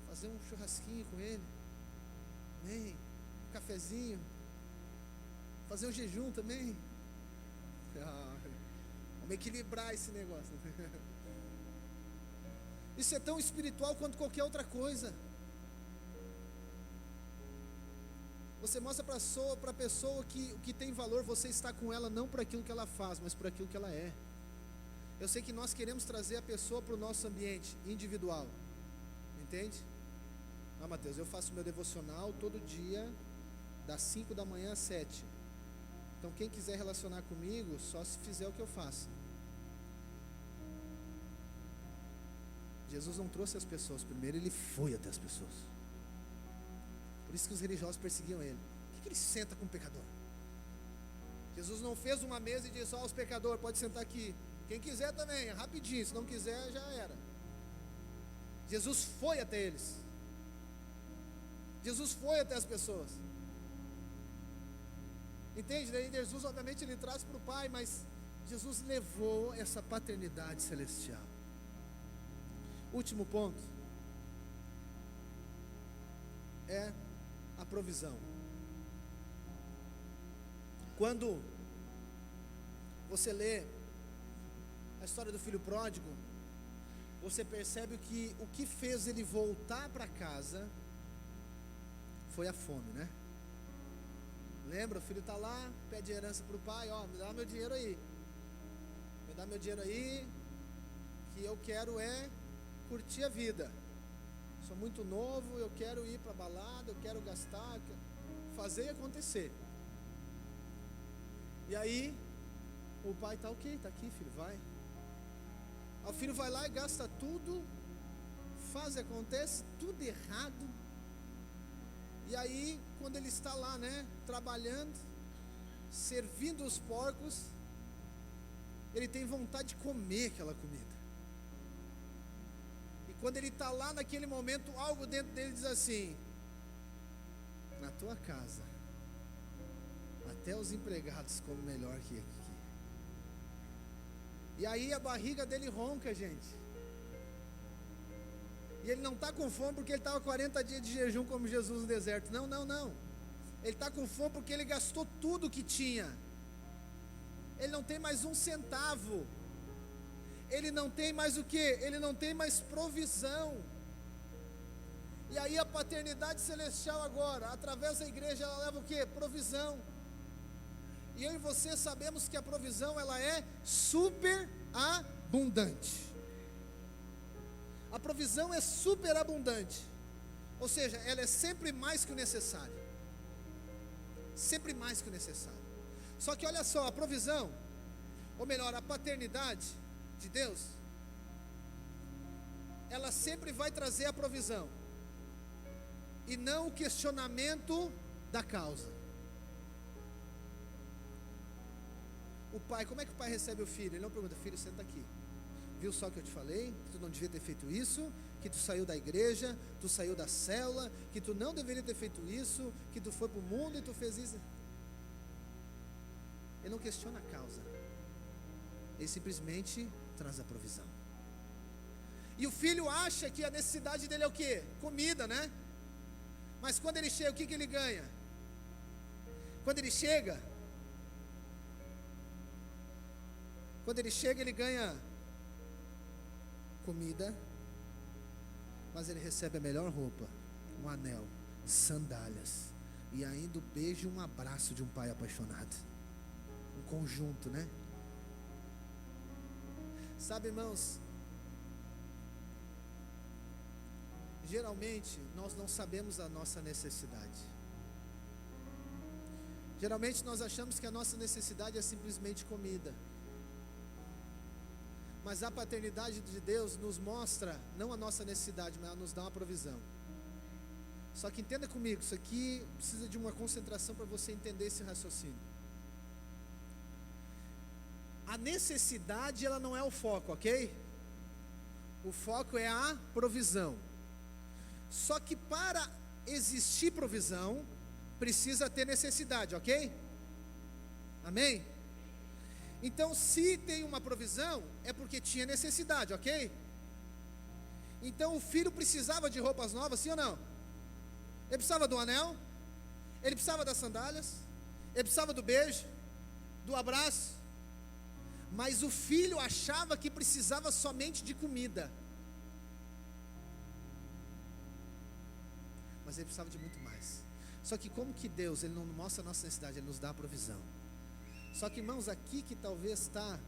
Speaker 2: fazer um churrasquinho com ele, amém? Um cafezinho, fazer um jejum também. Vamos equilibrar esse negócio. Isso é tão espiritual quanto qualquer outra coisa. Você mostra para a pessoa que o que tem valor, você está com ela não por aquilo que ela faz, mas por aquilo que ela é. Eu sei que nós queremos trazer a pessoa para o nosso ambiente individual, entende? Mateus, eu faço meu devocional todo dia, das 5 da manhã às 7. Então quem quiser relacionar comigo, só se fizer o que eu faço. Jesus não trouxe as pessoas primeiro, ele foi até as pessoas. Por isso que os religiosos perseguiam ele. Por que ele senta com o pecador? Jesus não fez uma mesa e disse: ó, os pecadores, pode sentar aqui. Quem quiser também, é rapidinho, se não quiser já era. Jesus foi até eles. Jesus foi até as pessoas. Entende? Daí Jesus obviamente ele traz para o Pai, mas Jesus levou essa paternidade celestial. Último ponto é a provisão. Quando você lê a história do filho pródigo, você percebe que o que fez ele voltar para casa foi a fome, né? Lembra? O filho está lá, pede herança para o pai: ó, me dá meu dinheiro aí, me dá meu dinheiro aí, que eu quero curtir a vida. Sou muito novo, eu quero ir para a balada, eu quero gastar, fazer e acontecer. E aí o pai está ok, está aqui, filho, vai. Aí o filho vai lá e gasta tudo, faz e acontece, tudo errado. E aí quando ele está lá, né, trabalhando, servindo os porcos, ele tem vontade de comer aquela comida. Quando ele está lá naquele momento, algo dentro dele diz assim: na tua casa, até os empregados comem melhor que aqui. E aí a barriga dele ronca, gente. E ele não está com fome porque ele estava 40 dias de jejum como Jesus no deserto. Não. Ele está com fome porque ele gastou tudo que tinha. Ele não tem mais um centavo. Ele não tem mais o quê? Ele não tem mais provisão. E aí a paternidade celestial agora, através da igreja, ela leva o quê? Provisão. E eu e você sabemos que a provisão, ela é super abundante. A provisão é super abundante. Ou seja, ela é sempre mais que o necessário. Sempre mais que o necessário. Só que olha só, a provisão, ou melhor, a paternidade de Deus, ela sempre vai trazer a provisão e não o questionamento da causa. O pai, como é que o pai recebe o filho? Ele não pergunta: filho, senta aqui. Viu só que eu te falei? Que tu não devia ter feito isso, que tu saiu da igreja, tu saiu da célula, que tu não deveria ter feito isso, que tu foi para o mundo e tu fez isso. Ele não questiona a causa. Ele simplesmente traz a provisão. E o filho acha que a necessidade dele é o quê? Comida, né? Mas quando ele chega, o que ele ganha? Quando ele chega, ele ganha comida, mas ele recebe a melhor roupa, um anel, sandálias e ainda o beijo e um abraço de um pai apaixonado. Um conjunto, né? Sabe, irmãos, geralmente nós não sabemos a nossa necessidade. Geralmente nós achamos que a nossa necessidade é simplesmente comida. Mas a paternidade de Deus nos mostra não a nossa necessidade, mas ela nos dá uma provisão. Só que entenda comigo, isso aqui precisa de uma concentração para você entender esse raciocínio. A necessidade, ela não é o foco, ok? O foco é a provisão. Só que para existir provisão, precisa ter necessidade, ok? Amém? Então, se tem uma provisão, é porque tinha necessidade, ok? Então, o filho precisava de roupas novas, sim ou não? Ele precisava do anel, ele precisava das sandálias, ele precisava do beijo, do abraço. Mas o filho achava que precisava somente de comida. Mas ele precisava de muito mais. Só que como que Deus, Ele não mostra a nossa necessidade, Ele nos dá a provisão. Só que, irmãos, aqui que talvez está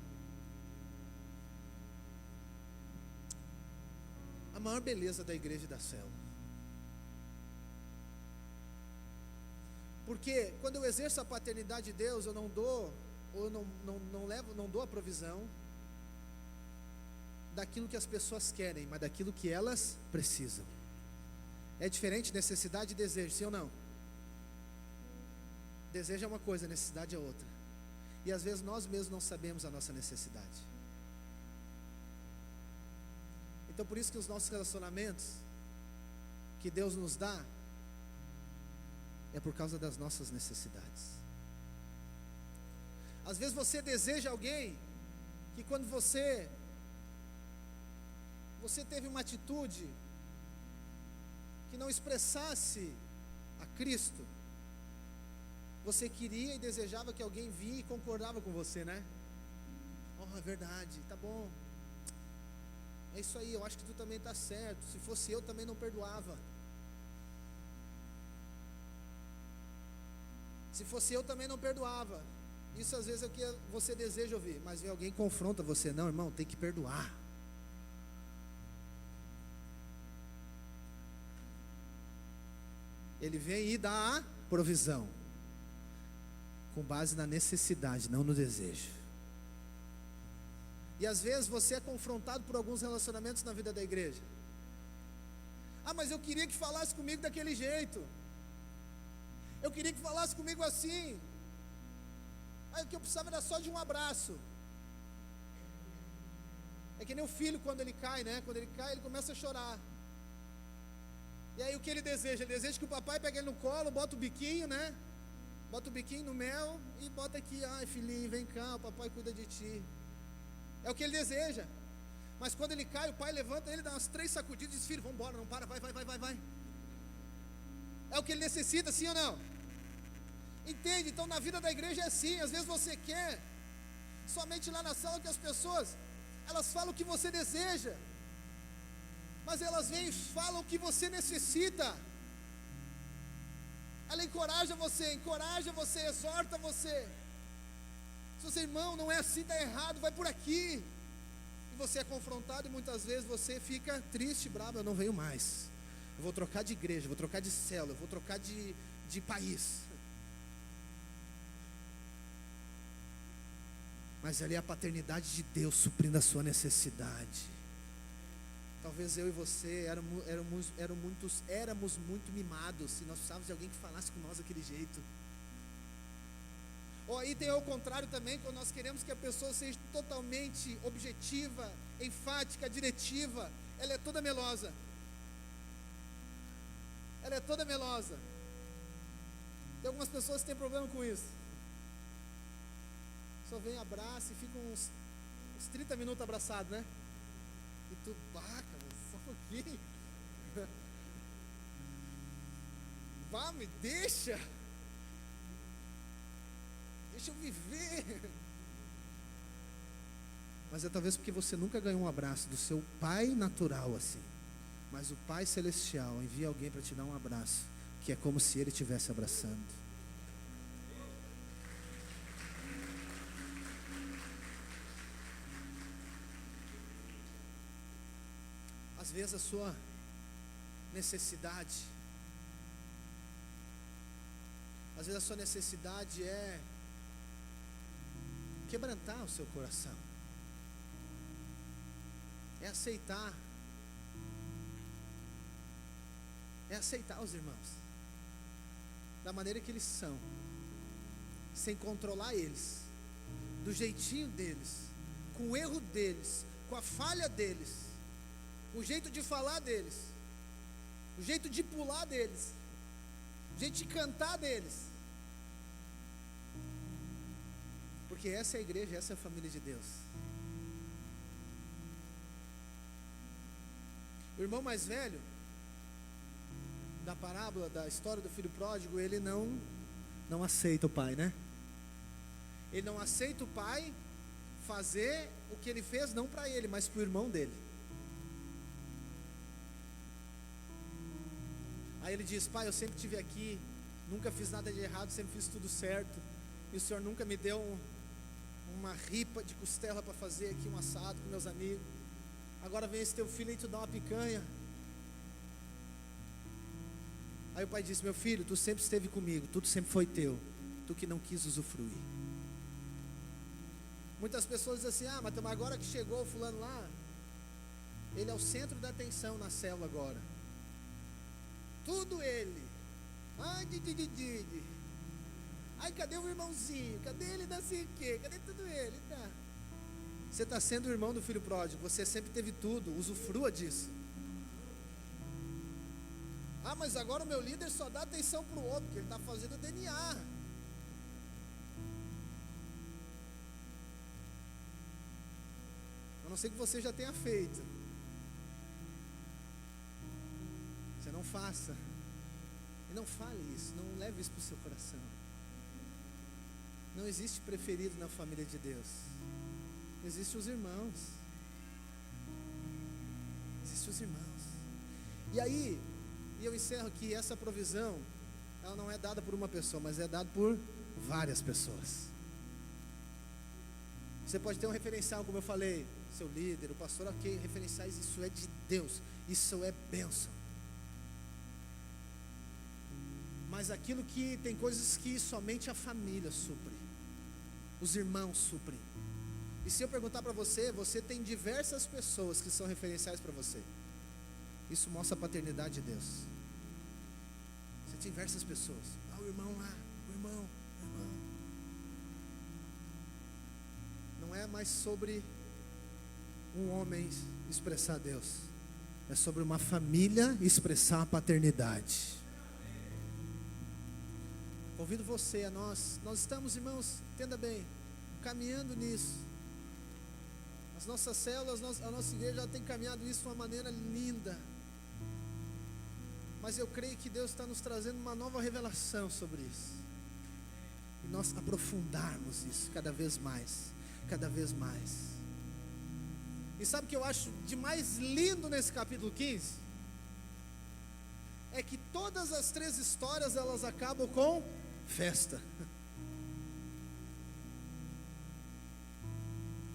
Speaker 2: a maior beleza da igreja e da célula. Porque quando eu exerço a paternidade de Deus, eu não dou, ou não dou a provisão daquilo que as pessoas querem, mas daquilo que elas precisam. É diferente necessidade e desejo, sim ou não? Desejo é uma coisa, necessidade é outra. E às vezes nós mesmos não sabemos a nossa necessidade. Então por isso que os nossos relacionamentos que Deus nos dá é por causa das nossas necessidades. Às vezes você deseja alguém que quando você teve uma atitude que não expressasse a Cristo, você queria e desejava que alguém vinha e concordava com você, né? Oh, é verdade, tá bom. É isso aí, eu acho que tu também está certo. Se fosse eu, também não perdoava. Se fosse eu, também não perdoava. Isso às vezes é o que você deseja ouvir. Mas vem alguém que confronta você. Não, irmão, tem que perdoar. Ele vem e dá a provisão, com base na necessidade, não no desejo. E às vezes você é confrontado por alguns relacionamentos na vida da igreja. Ah, mas eu queria que falasse comigo daquele jeito. Eu queria que falasse comigo assim. Ah, o que eu precisava era só de um abraço. É que nem o filho quando ele cai, né? Quando ele cai, ele começa a chorar. E aí o que ele deseja? Ele deseja que o papai pegue ele no colo, bota o biquinho, né? Bota o biquinho no mel e bota aqui: ai filhinho, vem cá, o papai cuida de ti. É o que ele deseja. Mas quando ele cai, o pai levanta ele, dá umas 3 sacudidas e diz: filho, vamos embora, não para, vai. É o que ele necessita, sim ou não? Entende? Então na vida da igreja é assim. Às vezes você quer somente lá na sala que as pessoas, elas falam o que você deseja, mas elas vêm e falam o que você necessita. Ela encoraja você, exorta você. Se você, irmão, não é assim, está errado, vai por aqui. E você é confrontado e muitas vezes você fica triste, bravo: eu não venho mais. Eu vou trocar de igreja, vou trocar de célula, eu vou trocar de país. Mas ali é a paternidade de Deus suprindo a sua necessidade. Talvez eu e você éramos muito mimados e nós precisávamos de alguém que falasse com nós daquele jeito. Ou aí tem ao contrário também, quando nós queremos que a pessoa seja totalmente objetiva, enfática, diretiva, ela é toda melosa. Ela é toda melosa. Tem algumas pessoas que têm problema com isso. Só vem, abraça e fica uns 30 minutos abraçado, né? E tu, cara, só um pouquinho. Vá, me deixa. Deixa eu viver. Mas é talvez porque você nunca ganhou um abraço do seu pai natural assim. Mas o Pai Celestial envia alguém para te dar um abraço, que é como se Ele estivesse abraçando. Às vezes a sua necessidade, é quebrantar o seu coração, é aceitar os irmãos da maneira que eles são, sem controlar eles, do jeitinho deles, com o erro deles, com a falha deles, o jeito de falar deles, o jeito de pular deles, o jeito de cantar deles. Porque essa é a igreja, essa é a família de Deus. O irmão mais velho da parábola, da história do filho pródigo, ele não aceita o pai, né? Ele não aceita o pai fazer o que ele fez, não para ele, mas para o irmão dele. Aí ele diz: pai, eu sempre estive aqui, nunca fiz nada de errado, sempre fiz tudo certo, e o senhor nunca me deu uma ripa de costela para fazer aqui um assado com meus amigos. Agora vem esse teu filho e tu dá uma picanha. Aí o pai disse: meu filho, tu sempre esteve comigo, tudo sempre foi teu, tu que não quis usufruir. Muitas pessoas dizem assim: mas agora que chegou o fulano lá, ele é o centro da atenção na célula agora, tudo ele. Ai, cadê o irmãozinho? Cadê ele, não sei o quê? Cadê tudo ele? Tá. Você está sendo o irmão do filho pródigo, você sempre teve tudo, usufrua disso. Mas agora o meu líder só dá atenção para o outro, porque ele está fazendo DNA. A não ser que você já tenha feito. Você não faça. E não fale isso, não leve isso para o seu coração. Não existe preferido na família de Deus. Existem os irmãos. Existem os irmãos. E aí, eu encerro que essa provisão, ela não é dada por uma pessoa, mas é dada por várias pessoas. Você pode ter um referencial, como eu falei, seu líder, o pastor, ok, referenciais, isso é de Deus, isso é bênção. Mas aquilo que tem coisas que somente a família supre, os irmãos suprem. E se eu perguntar para você, você tem diversas pessoas que são referenciais para você. Isso mostra a paternidade de Deus. Você tem diversas pessoas. O irmão lá, o irmão. Não é mais sobre um homem expressar Deus, é sobre uma família expressar a paternidade. Convido você a nós estamos, irmãos, entenda bem, caminhando nisso. As nossas células, a nossa igreja já tem caminhado isso de uma maneira linda. Mas eu creio que Deus está nos trazendo uma nova revelação sobre isso. E nós aprofundarmos isso cada vez mais. Cada vez mais. E sabe o que eu acho de mais lindo nesse capítulo 15? É que todas as 3 histórias, elas acabam com festa.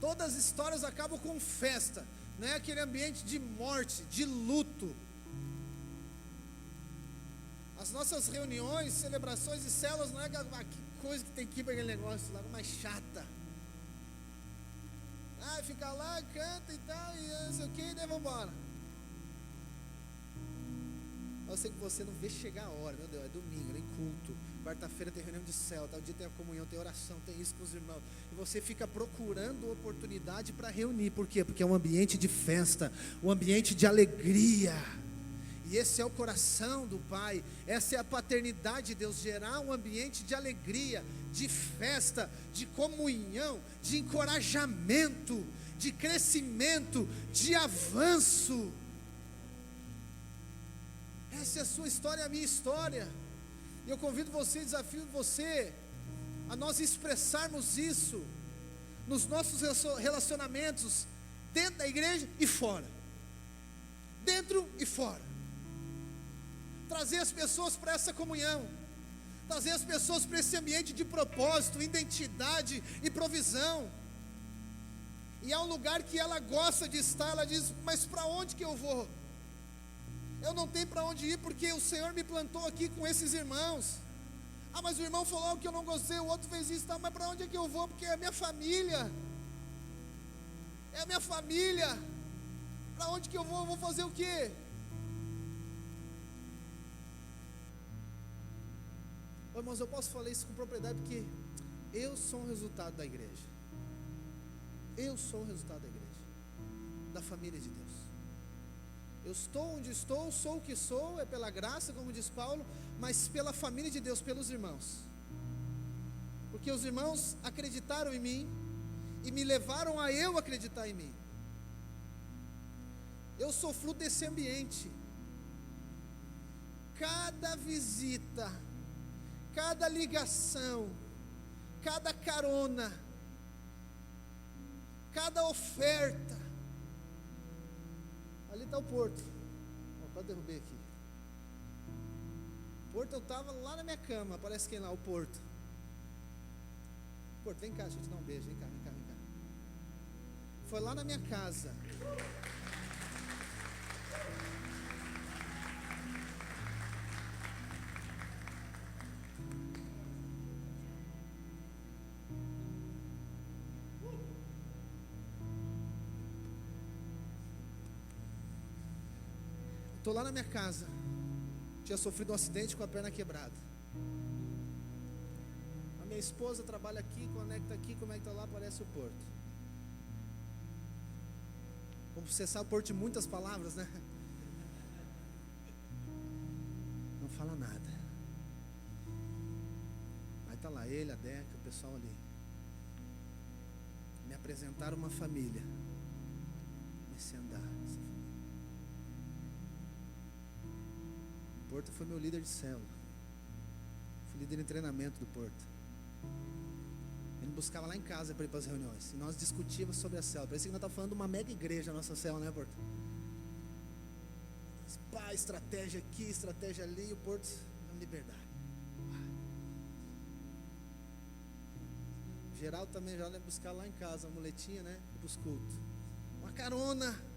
Speaker 2: Todas as histórias acabam com festa. Não é aquele ambiente de morte, de luto. As nossas reuniões, celebrações e células, não é que coisa que tem que ir para aquele negócio lá, mais chata. Fica lá, canta e tal, e não sei o que, e daí vamos embora. Eu sei que você não vê chegar a hora, meu Deus, é domingo, nem culto, quarta-feira tem reunião de céu, tal dia tem a comunhão, tem oração, tem isso com os irmãos, e você fica procurando oportunidade para reunir. Por quê? Porque é um ambiente de festa, um ambiente de alegria, e esse é o coração do Pai, essa é a paternidade de Deus, gerar um ambiente de alegria, de festa, de comunhão, de encorajamento, de crescimento, de avanço. Essa é a sua história, a minha história. E eu convido você, desafio você a nós expressarmos isso nos nossos relacionamentos, dentro da igreja e fora. Dentro e fora. Trazer as pessoas para essa comunhão. Trazer as pessoas para esse ambiente de propósito, identidade e provisão. E é um lugar que ela gosta de estar. Ela diz: mas para onde que eu vou? Eu não tenho para onde ir, porque o Senhor me plantou aqui com esses irmãos. Ah, mas o irmão falou algo que eu não gostei, o outro fez isso, tá, mas para onde é que eu vou? Porque é a minha família. É a minha família. Para onde que eu vou? Eu vou fazer o quê? Ô, irmãos, eu posso falar isso com propriedade, porque eu sou um resultado da igreja. Eu sou o resultado da igreja, da família de Deus. Eu estou onde estou, sou o que sou, é pela graça, como diz Paulo, mas pela família de Deus, pelos irmãos. Porque os irmãos acreditaram em mim e me levaram a eu acreditar em mim. Eu sou fruto desse ambiente. Cada visita, cada ligação, cada carona, cada oferta. Ali está o Porto. Pode derrubar aqui. Porto, eu estava lá na minha cama. Aparece quem lá? O Porto. Porto, vem cá, deixa eu te dar um beijo. Vem cá, vem cá, vem cá. Foi lá na minha casa. Estou lá na minha casa. Tinha sofrido um acidente com a perna quebrada. A minha esposa trabalha aqui, conecta aqui, conecta lá, aparece o Porto. Como você sabe, o Porto de muitas palavras, né? Não fala nada. Aí está lá ele, a Deca, o pessoal ali. Me apresentaram uma família. Comecei a andar. Porto foi meu líder de célula. Fui líder em treinamento do Porto. Ele me buscava lá em casa para ir para as reuniões. E nós discutíamos sobre a célula. Parecia que nós estávamos falando de uma mega igreja, a nossa célula, né, Porto? Pá, estratégia aqui, estratégia ali. E o Porto, liberdade. Geraldo também já ia buscar lá em casa, uma muletinha, né? Para os cultos. Uma carona.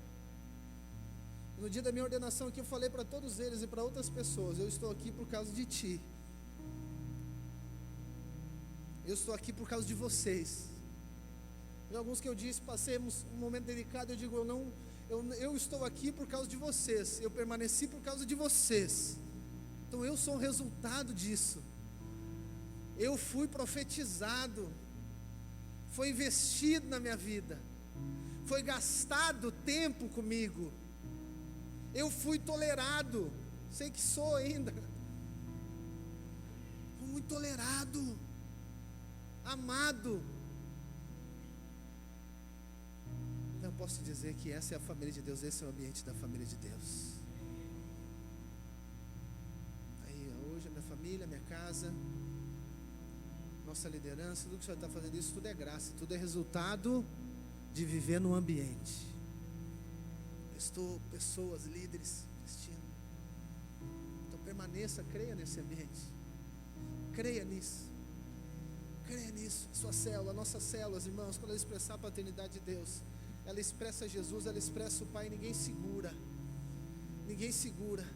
Speaker 2: No dia da minha ordenação aqui, eu falei para todos eles e para outras pessoas: eu estou aqui por causa de ti. Eu estou aqui por causa de vocês. E alguns que eu disse, passemos um momento delicado, eu digo: eu estou aqui por causa de vocês. Eu permaneci por causa de vocês. Então eu sou um resultado disso. Eu fui profetizado. Foi investido na minha vida. Foi gastado tempo comigo. Eu fui tolerado, sei que sou ainda, fui muito tolerado, amado. Então eu posso dizer que essa é a família de Deus, esse é o ambiente da família de Deus. Aí hoje a minha família, a minha casa, nossa liderança, tudo que o Senhor está fazendo, isso tudo é graça, tudo é resultado de viver no ambiente. Estou pessoas, líderes, destino. Então permaneça, creia nesse ambiente. Creia nisso. Creia nisso. Sua célula, a nossa célula, os irmãos, quando ela expressar a paternidade de Deus, ela expressa Jesus, ela expressa o Pai, ninguém segura. Ninguém segura.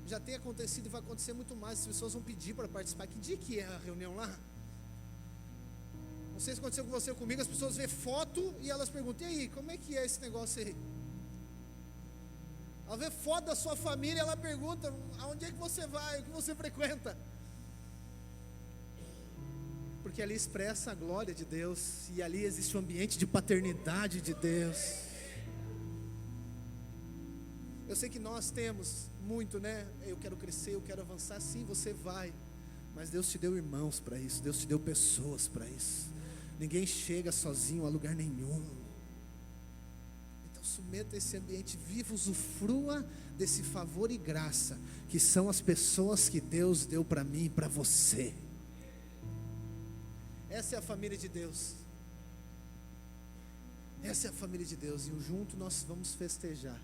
Speaker 2: Já tem acontecido e vai acontecer muito mais. As pessoas vão pedir para participar. Que dia que é a reunião lá? Não sei se aconteceu com você ou comigo, as pessoas vê foto e elas perguntam: e aí, como é que é esse negócio aí? Ela vê foto da sua família, ela pergunta: aonde é que você vai, o que você frequenta? Porque ali expressa a glória de Deus, e ali existe um ambiente de paternidade de Deus. Eu sei que nós temos muito, né? Eu quero crescer, eu quero avançar. Sim, você vai, mas Deus te deu irmãos para isso, Deus te deu pessoas para isso. Ninguém chega sozinho a lugar nenhum. Então submeta esse ambiente vivo, usufrua desse favor e graça, que são as pessoas que Deus deu para mim e para você. Essa é a família de Deus. Essa é a família de Deus. E junto nós vamos festejar.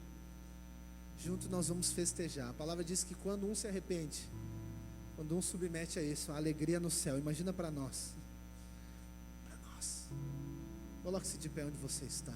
Speaker 2: Junto nós vamos festejar. A palavra diz que quando um se arrepende, quando um submete a isso, a alegria no céu. Imagina para nós. Para nós. Coloque-se de pé onde você está.